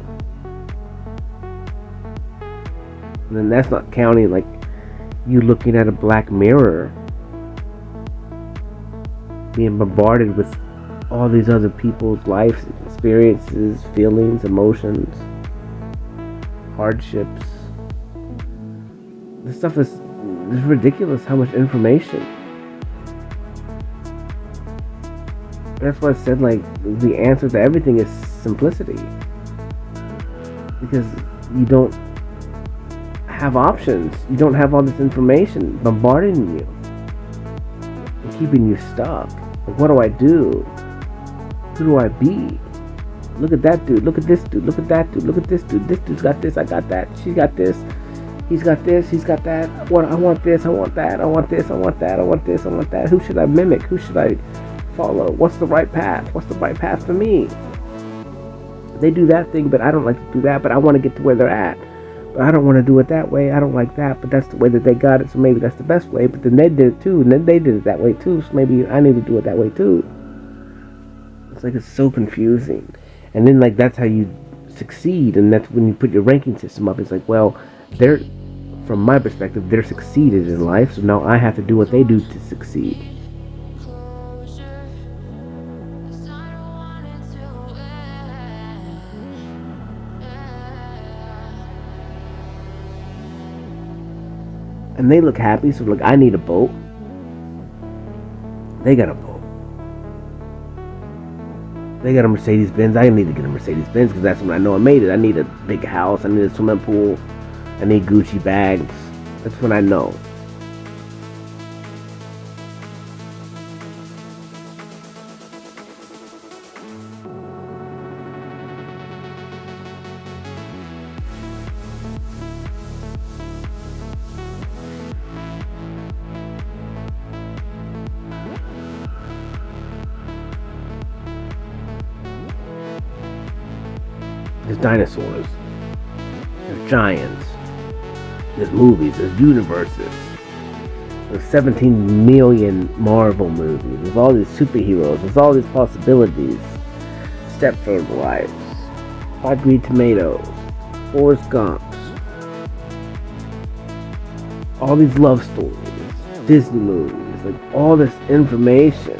And then that's not counting like you looking at a black mirror, being bombarded with all these other people's life experiences, feelings, emotions, hardships. This stuff is ridiculous how much information. That's why I said like the answer to everything is simplicity. Because you don't have options. You don't have all this information bombarding you and keeping you stuck. Like, what do I do? Who do I be? Look at that dude. Look at this dude. Look at that dude. Look at this dude. This dude's got this. I got that. She got this. He's got this. He's got that. I want this. I want that. I want this. I want that. I want this. I want that. Who should I mimic? Who should I follow? What's the right path? What's the right path for me? They do that thing, but I don't like to do that. But I want to get to where they're at. But I don't want to do it that way. I don't like that. But that's the way that they got it. So maybe that's the best way. But then they did it too. And then they did it that way too. So maybe I need to do it that way too. It's like it's so confusing. And then like that's how you succeed. And that's when you put your ranking system up. It's like, well, they're, from my perspective, they're succeeded in life. So now I have to do what they do to succeed. And they look happy, so like I need a boat. They got a boat. They got a Mercedes Benz. I need to get a Mercedes Benz because that's when I know I made it. I need a big house. I need a swimming pool. I need Gucci bags. That's when I know. There's dinosaurs. There's giants. There's movies. There's universes. There's 17 million Marvel movies. There's all these superheroes. There's all these possibilities. Stepford Wives. Hot Green Tomatoes. Forrest Gumps. All these love stories. Disney movies. Like all this information.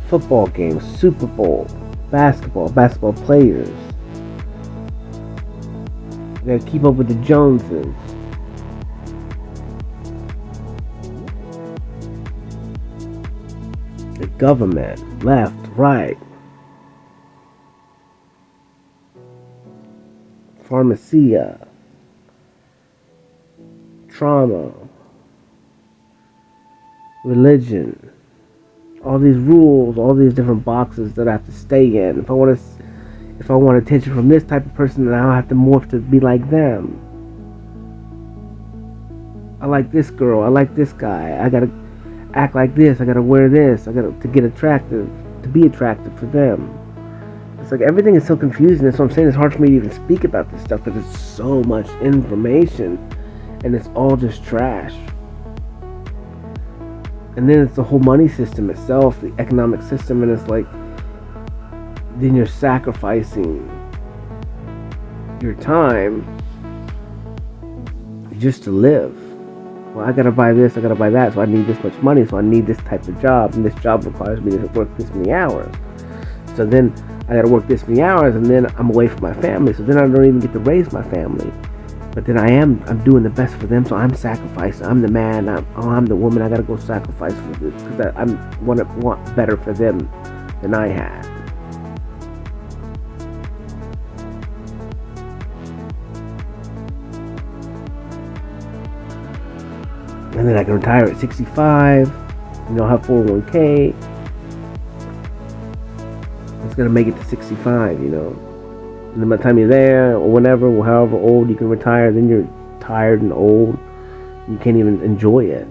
Football games. Super Bowl. Basketball players. You gotta keep up with the Joneses. The government, left, right. Pharmacia. Trauma. Religion. All these rules, all these different boxes that I have to stay in. If I want attention from this type of person, then I'll have to morph to be like them. I like this girl. I like this guy. I gotta act like this. I gotta wear this. I gotta to get attractive, to be attractive for them. It's like everything is so confusing. That's what I'm saying. It's hard for me to even speak about this stuff because it's so much information, and it's all just trash. And then it's the whole money system itself, the economic system, and it's like, then you're sacrificing your time just to live. Well, I gotta buy this, I gotta buy that, so I need this much money, so I need this type of job, and this job requires me to work this many hours. So then I gotta work this many hours, and then I'm away from my family, so then I don't even get to raise my family. But then I'm doing the best for them, so I'm sacrificing. I'm the man. I'm the woman. I gotta go sacrifice for this because I'm want better for them than I had. And then I can retire at 65. Have 401k. It's gonna make it to 65. And then by the time you're there, or whenever, or however old you can retire, then you're tired and old. You can't even enjoy it.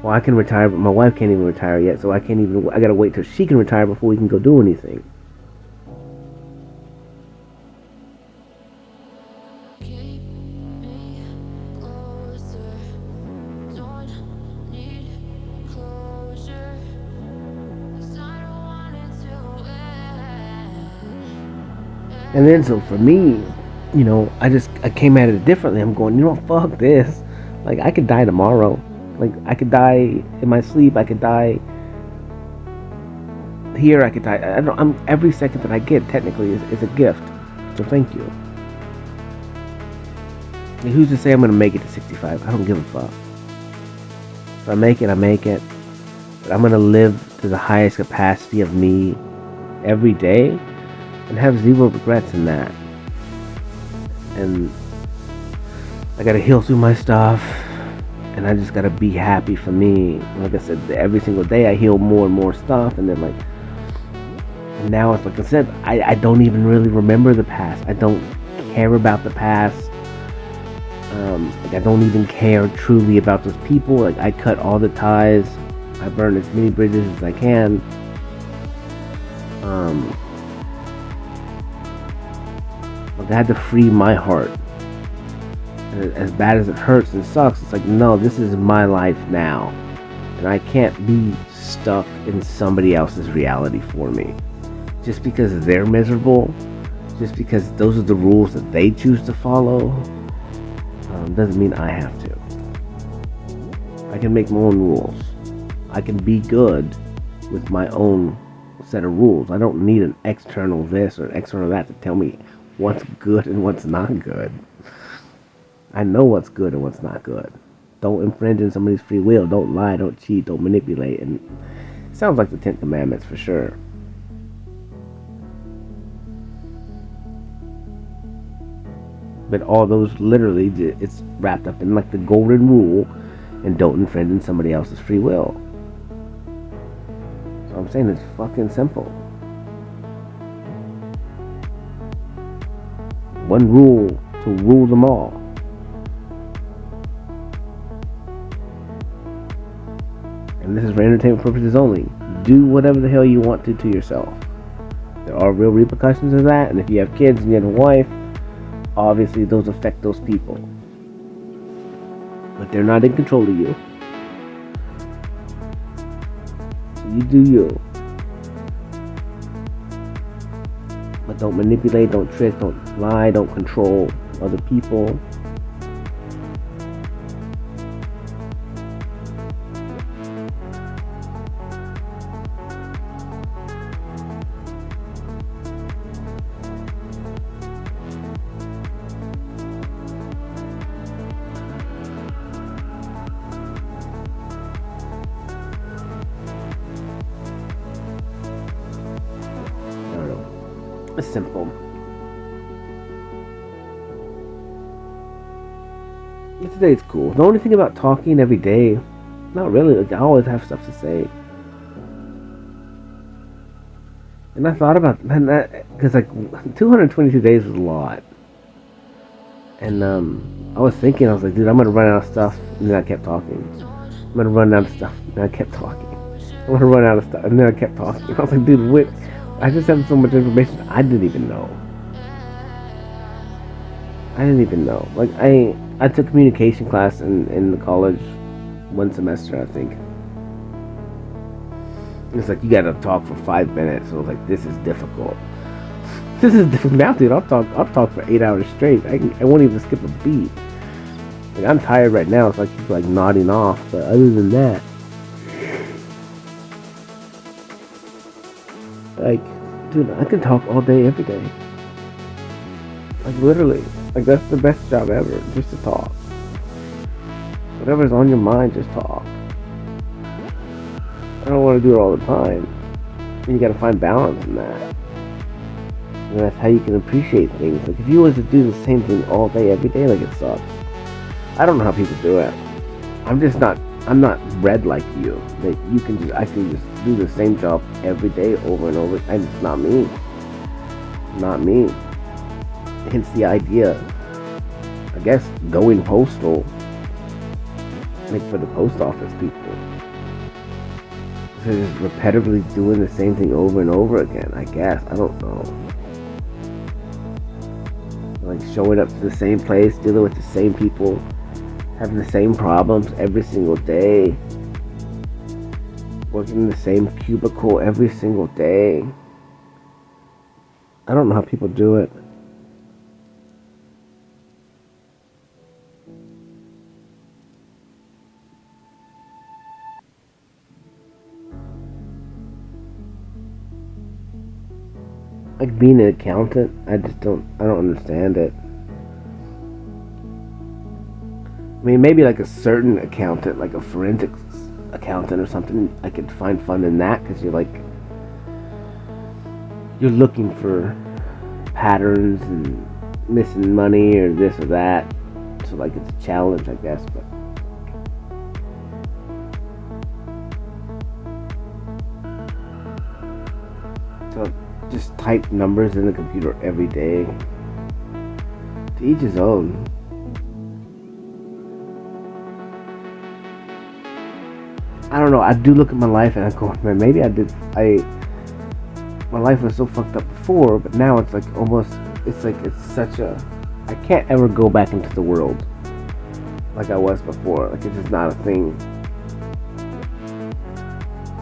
Well, I can retire, but my wife can't even retire yet, so I gotta wait till she can retire before we can go do anything. And then, so for me, I came at it differently. I'm going, fuck this. Like, I could die tomorrow. Like, I could die in my sleep. I could die here. I could die. Every second that I get, technically, is a gift. So thank you. And who's to say I'm going to make it to 65? I don't give a fuck. If I make it, I make it. But I'm going to live to the highest capacity of me every day and have zero regrets in that. And I gotta heal through my stuff, and I just gotta be happy for me. Like I said, every single day I heal more and more stuff, and then and now it's like I said, I don't even really remember the past. I don't care about the past. I don't even care truly about those people. Like, I cut all the ties. I burn as many bridges as I can. I had to free my heart. And as bad as it hurts and sucks, it's like, no, this is my life now. And I can't be stuck in somebody else's reality for me. Just because they're miserable, just because those are the rules that they choose to follow, doesn't mean I have to. I can make my own rules. I can be good with my own set of rules. I don't need an external this or an external that to tell me what's good and what's not good. I know what's good and what's not good. Don't infringe on somebody's free will. Don't lie. Don't cheat. Don't manipulate. And it sounds like the 10 Commandments for sure. But all those literally, it's wrapped up in like the golden rule, and don't infringe on somebody else's free will. So I'm saying it's fucking simple. One rule to rule them all. And this is for entertainment purposes only. Do whatever the hell you want to yourself. There are real repercussions of that, and if you have kids and you have a wife, obviously those affect those people. But they're not in control of you. So you do you. But don't manipulate, don't trick, don't lie, don't control other people. It's simple. Today's cool. The only thing about talking every day, not really. Like, I always have stuff to say. And I thought about that because 222 days was a lot. And I was thinking, I was like, dude, I'm gonna run out of stuff. And then I kept talking. I'm gonna run out of stuff. And then I kept talking. I'm gonna run out of stuff. And then I kept talking. I was like, dude, wait. I just have so much information I didn't even know. Like, I took communication class in the college one semester, I think. It's like, you gotta talk for 5 minutes. So I was like, this is difficult. This is difficult now, dude. I'll talk for 8 hours straight. I won't even skip a beat. Like, I'm tired right now, so I keep like nodding off. But other than that, like, dude, I can talk all day, every day. Like, literally. Like, that's the best job ever, just to talk. Whatever's on your mind, just talk. I don't want to do it all the time. And you gotta find balance in that. And that's how you can appreciate things. Like, if you was to do the same thing all day, every day, like, it sucks. I don't know how people do it. I'm not bred like you. That you can just, I can just do the same job every day over and over. And it's not me. Not me. Hence the idea, I guess, going postal. Like, for the post office people. So just repetitively doing the same thing over and over again, I guess. I don't know. Like, showing up to the same place, dealing with the same people, having the same problems every single day, working in the same cubicle every single day. I don't know how people do it. Like, being an accountant, I don't understand it. I mean, maybe like a certain accountant, like a forensics accountant or something, I could find fun in that, because you're looking for patterns and missing money or this or that. So, like, it's a challenge, I guess, but so just type numbers in the computer every day. To each his own. I don't know. I do look at my life and I go, man, maybe my life was so fucked up before, but now it's like it's such a, I can't ever go back into the world like I was before. Like, it's just not a thing.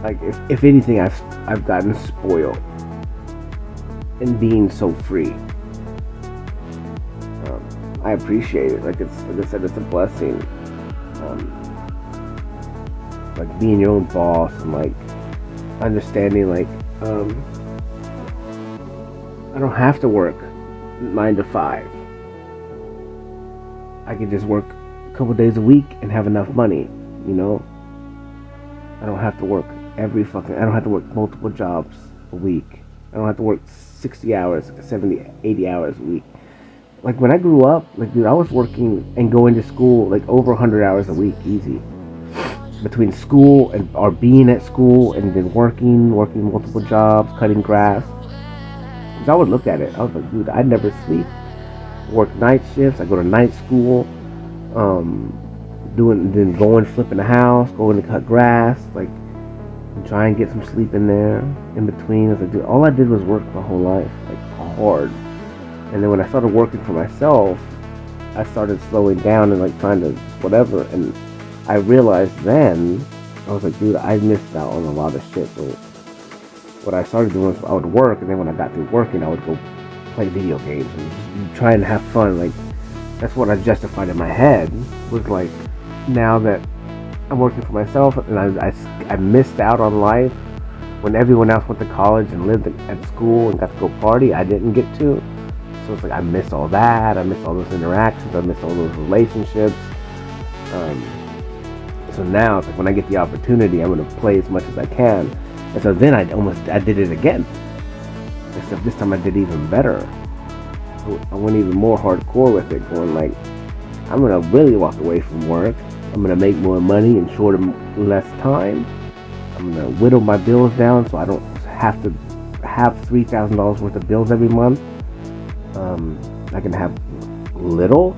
Like, if anything, I've gotten spoiled in being so free. I appreciate it. Like I said, it's a blessing. Like, being your own boss and, like, understanding, like, I don't have to work 9 to 5. I can just work a couple days a week and have enough money, you know? I don't have to work I don't have to work multiple jobs a week. I don't have to work 60 hours, 70, 80 hours a week. Like, when I grew up, like, dude, I was working and going to school, like, over 100 hours a week, easy. Between school or being at school and then working multiple jobs, cutting grass. Because I would look at it, I was like, dude, I never sleep. Work night shifts, I go to night school, going flipping the house, going to cut grass, like, and try and get some sleep in there in between. I was like, dude, all I did was work my whole life, like, hard. And then when I started working for myself, I started slowing down and, like, trying to whatever, and I realized then, I was like, dude, I missed out on a lot of shit. So what I started doing was I would work, and then when I got through working, I would go play video games and just try and have fun. Like, that's what I justified in my head, was like, now that I'm working for myself and I missed out on life when everyone else went to college and lived at school and got to go party, I didn't get to. So it's like, I missed all that, I missed all those interactions, I missed all those relationships. So now it's like, when I get the opportunity, I'm going to play as much as I can. And so then I did it again. Except this time I did even better. I went even more hardcore with it, going like, I'm going to really walk away from work. I'm going to make more money in less time. I'm going to whittle my bills down so I don't have to have $3,000 worth of bills every month. I can have little.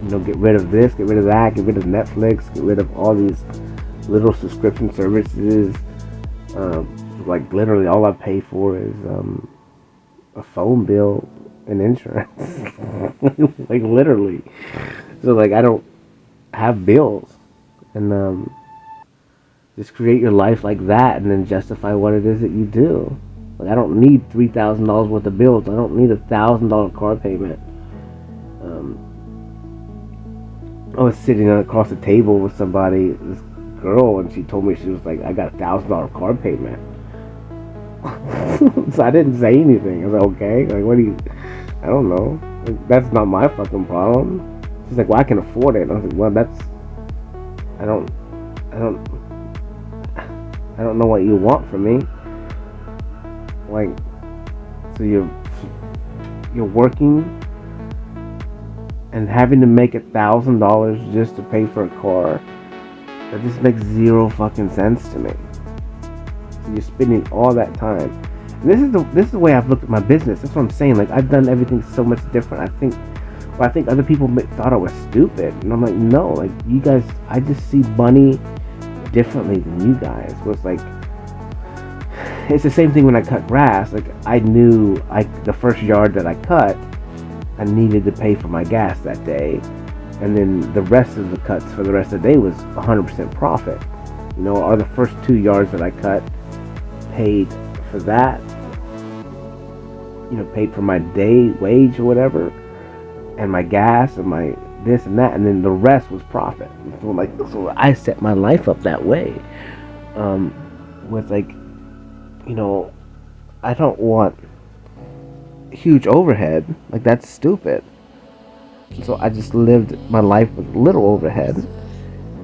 Get rid of this, get rid of that, get rid of Netflix, get rid of all these little subscription services. Like, literally all I pay for is a phone bill and insurance. Like, literally. So, like, I don't have bills. And just create your life like that and then justify what it is that you do. Like, I don't need $3,000 worth of bills. I don't need $1,000 car payment. I was sitting across the table with somebody, this girl, and she told me, she was like, I got $1,000 car payment. So I didn't say anything. I was like, okay, like, what do you, I don't know. Like, that's not my fucking problem. She's like, well, I can afford it. And I was like, well, that's, I don't, I don't, I don't know what you want from me. Like, so you're working and having to make $1,000 just to pay for a car. That just makes zero fucking sense to me. So you're spending all that time. And this is the way I've looked at my business. That's what I'm saying. Like, I've done everything so much different. I think other people thought I was stupid, and I'm like, no. Like, you guys, I just see money differently than you guys. Was like, it's the same thing when I cut grass. Like, I knew the first yard that I cut, I needed to pay for my gas that day, and then the rest of the cuts for the rest of the day was 100% profit. You know, or the first 2 yards that I cut paid for that. You know, paid for my day wage or whatever, and my gas and my this and that, and then the rest was profit. So I set my life up that way. With like, you know, I don't want huge overhead. Like, that's stupid. So I just lived my life with little overhead,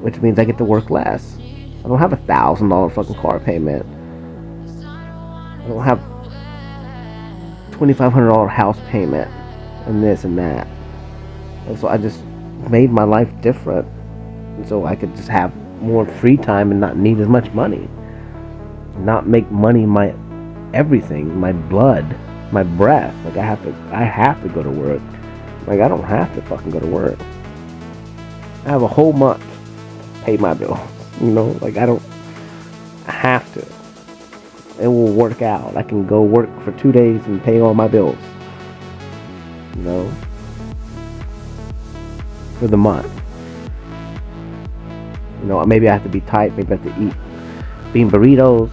which means I get to work less. I don't have $1,000 fucking car payment. I don't have $2,500 house payment and this and that. And so I just made my life different, and so I could just have more free time and not need as much money. Not make money my everything, my blood, my breath. Like, I have to go to work. Like, I don't have to fucking go to work. I have a whole month to pay my bills. You know, like, I have to. It will work out. I can go work for 2 days and pay all my bills. You know, for the month. You know, maybe I have to be tight. Maybe I have to eat bean burritos.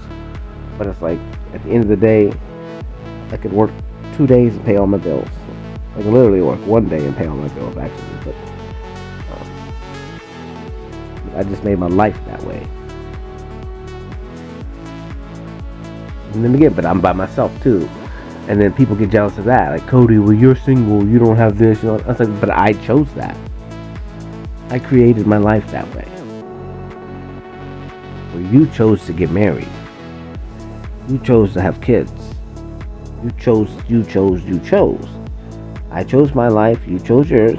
But it's like, at the end of the day, I could work 2 days and pay all my bills. I can literally work 1 day and pay all my bills, actually. But I just made my life that way. And then again, but I'm by myself too. And then people get jealous of that. Like, Cody, well, you're single, you don't have this. You know? I was like, but I chose that. I created my life that way. Well, you chose to get married. You chose to have kids. You chose. I chose my life, you chose yours.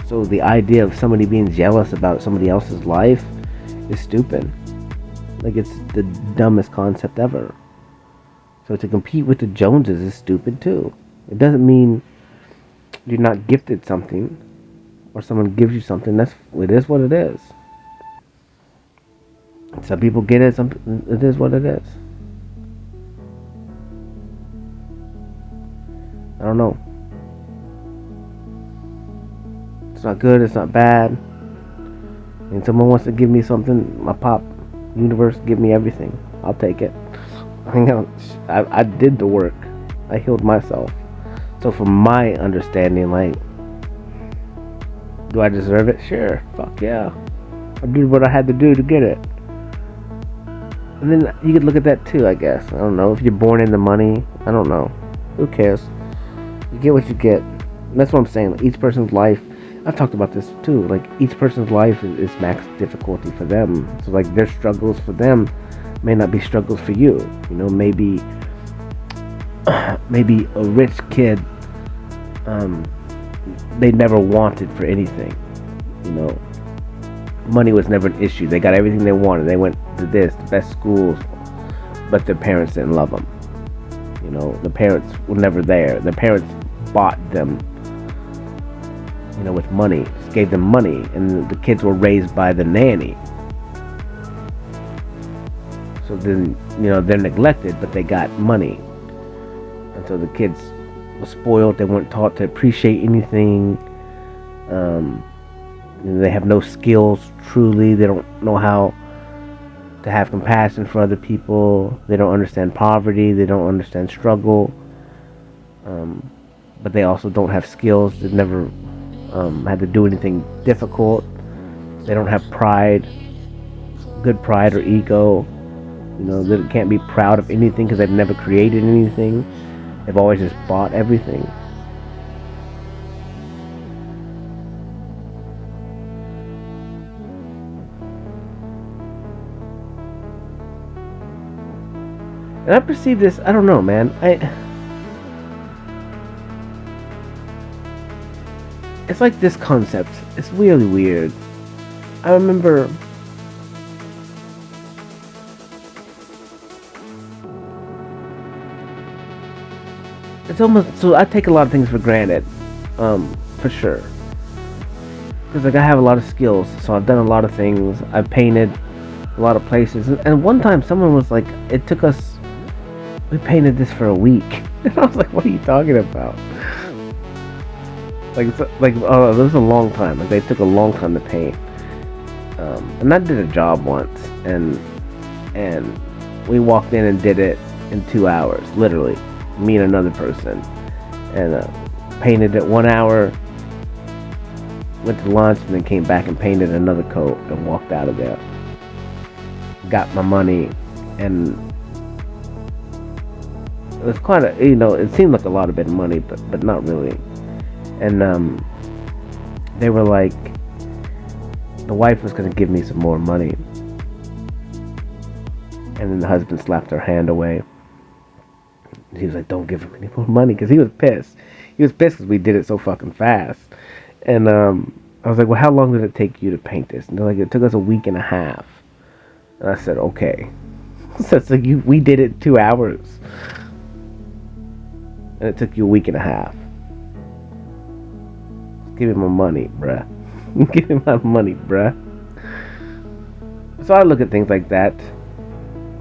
So the idea of somebody being jealous about somebody else's life is stupid. Like, it's the dumbest concept ever. So to compete with the Joneses is stupid too. It doesn't mean you're not gifted something, or someone gives you something. It is what it is. Some people get it, it is what it is. I don't know. It's not good, it's not bad. And someone wants to give me something, my pop, universe, give me everything. I'll take it. I did the work. I healed myself. So from my understanding, like, do I deserve it? Sure. Fuck yeah. I did what I had to do to get it. And then you could look at that too, I guess. I don't know. If you're born into money, I don't know. Who cares? You get what you get. And that's what I'm saying. Like, each person's life, I've talked about this too. Like, each person's life is max difficulty for them. So, like, their struggles for them may not be struggles for you. You know, maybe a rich kid, they never wanted for anything. You know, money was never an issue. They got everything they wanted. They went to the best schools, but their parents didn't love them. You know, the parents were never there. The parents bought them, you know, with money. Just gave them money, and the kids were raised by the nanny. So then, you know, they're neglected, but they got money. And so the kids were spoiled. They weren't taught to appreciate anything. They have no skills, truly. They don't know how to have compassion for other people. They don't understand poverty. They don't understand struggle. But they also don't have skills. They've never had to do anything difficult. They don't have pride, good pride or ego. You know, they can't be proud of anything because they've never created anything. They've always just bought everything. And I perceive this, I don't know, man. It's like this concept. It's really weird. I remember it's almost so I take a lot of things for granted, for sure. Because like I have a lot of skills, so I've done a lot of things. I've painted a lot of places, and one time someone was like, "It took us. We painted this for a week," and I was like, "What are you talking about?" Like, oh, this was a long time. Like they took a long time to paint. And I did a job once, and we walked in and did it in 2 hours, literally. Me and another person, and painted it 1 hour. Went to lunch and then came back and painted another coat and walked out of there. Got my money, and it was quite a, it seemed like a lot of bit of money, but not really. And they were like, the wife was gonna give me some more money, and then the husband slapped her hand away. He was like, "Don't give him any more money," because he was pissed. He was pissed because we did it so fucking fast. And I was like, "Well, how long did it take you to paint this?" And they're like, "It took us a week and a half." And I said, "Okay." So it's like we did it 2 hours, and it took you a week and a half. Give me my money, bruh. Give me my money, bruh. So I look at things like that.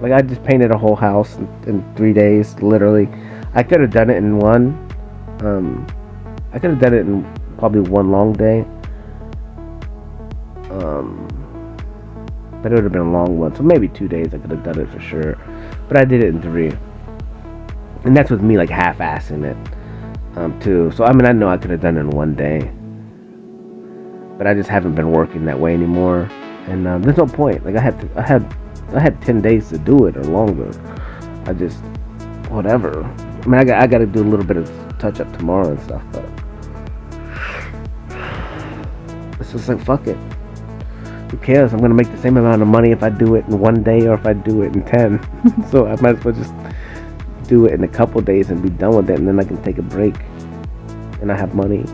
Like I just painted a whole house in 3 days, literally. I could have done it in one. I could have done it in probably one long day. But it would have been a long one, so maybe 2 days I could have done it for sure. But I did it in 3, and that's with me like half-assing it, too. So I mean, I know I could have done it in one day, but I just haven't been working that way anymore, and there's no point. Like I had 10 days to do it or longer. I just whatever. I mean, I got to do a little bit of touch up tomorrow and stuff, but it's just like fuck it. Who cares? I'm gonna make the same amount of money if I do it in one day or if I do it in 10. So I might as well just do it in a couple days and be done with it, and then I can take a break and I have money.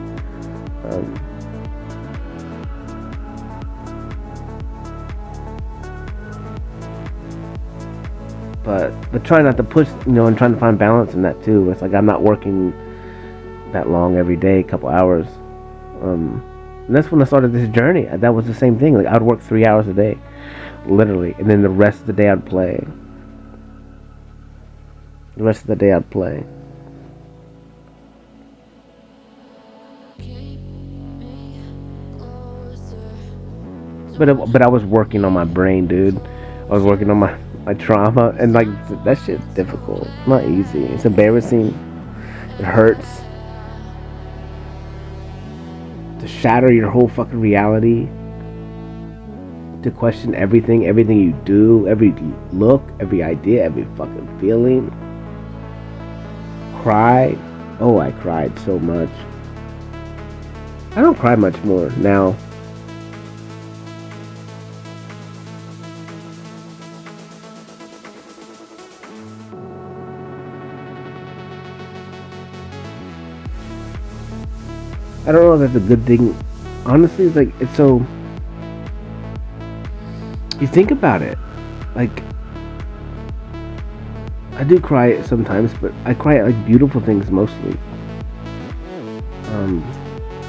But try not to push, and trying to find balance in that too. It's like I'm not working that long every day, a couple hours. And that's when I started this journey. That was the same thing. Like I'd work 3 hours a day, literally, and then the rest of the day I'd play. The rest of the day I'd play. But I was working on my brain, dude. I was working on my trauma, and like that shit's difficult. Not easy. It's embarrassing. It hurts. To shatter your whole fucking reality, to question everything you do, every look, every idea, every fucking feeling. Cry. Oh, I cried so much. I don't cry much more now. I don't know if that's a good thing. Honestly, it's like, it's so. You think about it. Like, I do cry sometimes, but I cry at like beautiful things mostly.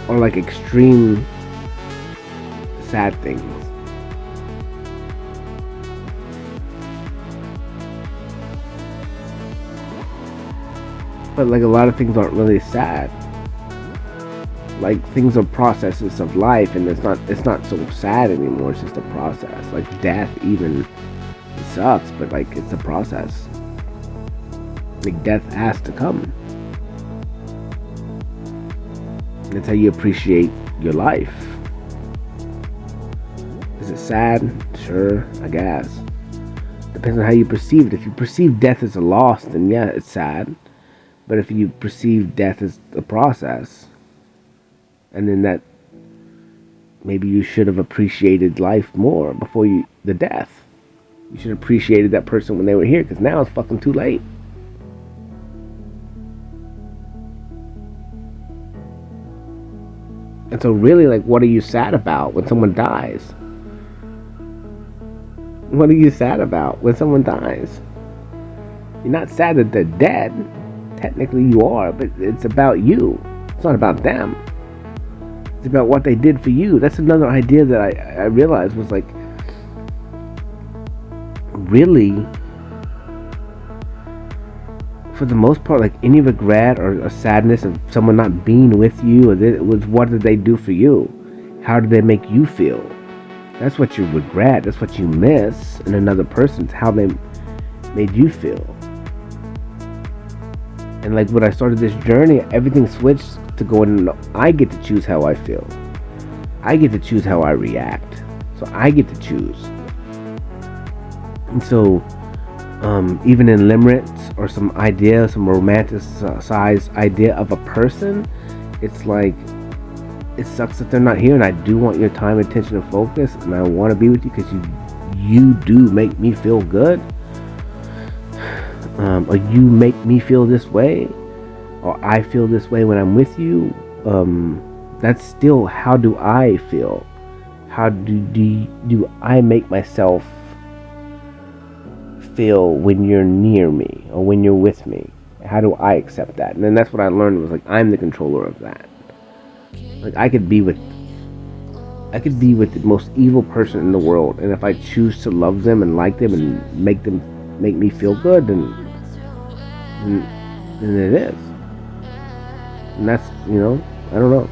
Or like extreme sad things. But like a lot of things aren't really sad. Like things are processes of life, and it's not so sad anymore. It's just a process. Like death, even it sucks, but like it's a process. Like death has to come. That's how you appreciate your life. Is it sad? Sure, I guess. Depends on how you perceive it. If you perceive death as a loss, then yeah, it's sad. But if you perceive death as a process, and then that maybe you should have appreciated life more before the death. You should have appreciated that person when they were here, because now it's fucking too late. And so really, like, what are you sad about when someone dies? What are you sad about when someone dies? You're not sad that they're dead. Technically you are, but it's about you. It's not about them. It's about what they did for you. That's another idea that I realized was like, really, for the most part, like any regret or a sadness of someone not being with you, was what did they do for you? How did they make you feel? That's what you regret. That's what you miss in another person's, how they made you feel. And like when I started this journey, everything switched to going, I get to choose how I feel. I get to choose how I react. So I get to choose. And so, even in limericks or some idea, some romanticized idea of a person, it's like, it sucks that they're not here, and I do want your time, attention, and focus, and I want to be with you because you do make me feel good, or you make me feel this way, or I feel this way when I'm with you. That's still, how do I feel? How do I make myself feel when you're near me or when you're with me? How do I accept that? And then that's what I learned, was like, I'm the controller of that. Like I could be with the most evil person in the world, and if I choose to love them and like them and make me feel good, then it is. And that's, I don't know.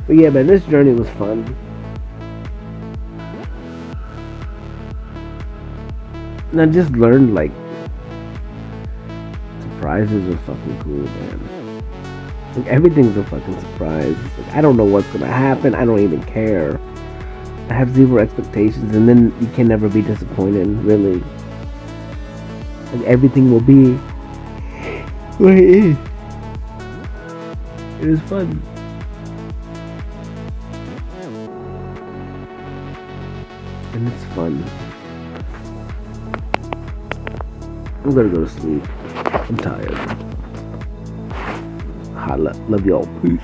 But yeah, man, this journey was fun. And I just learned, like, surprises are fucking cool, man. Like, everything's a fucking surprise. Like, I don't know what's gonna happen. I don't even care. I have zero expectations, and then you can never be disappointed, really. Like, everything will be what it is. It is fun. And it's fun. I'm gonna go to sleep. I'm tired. Holla. Love y'all. Peace.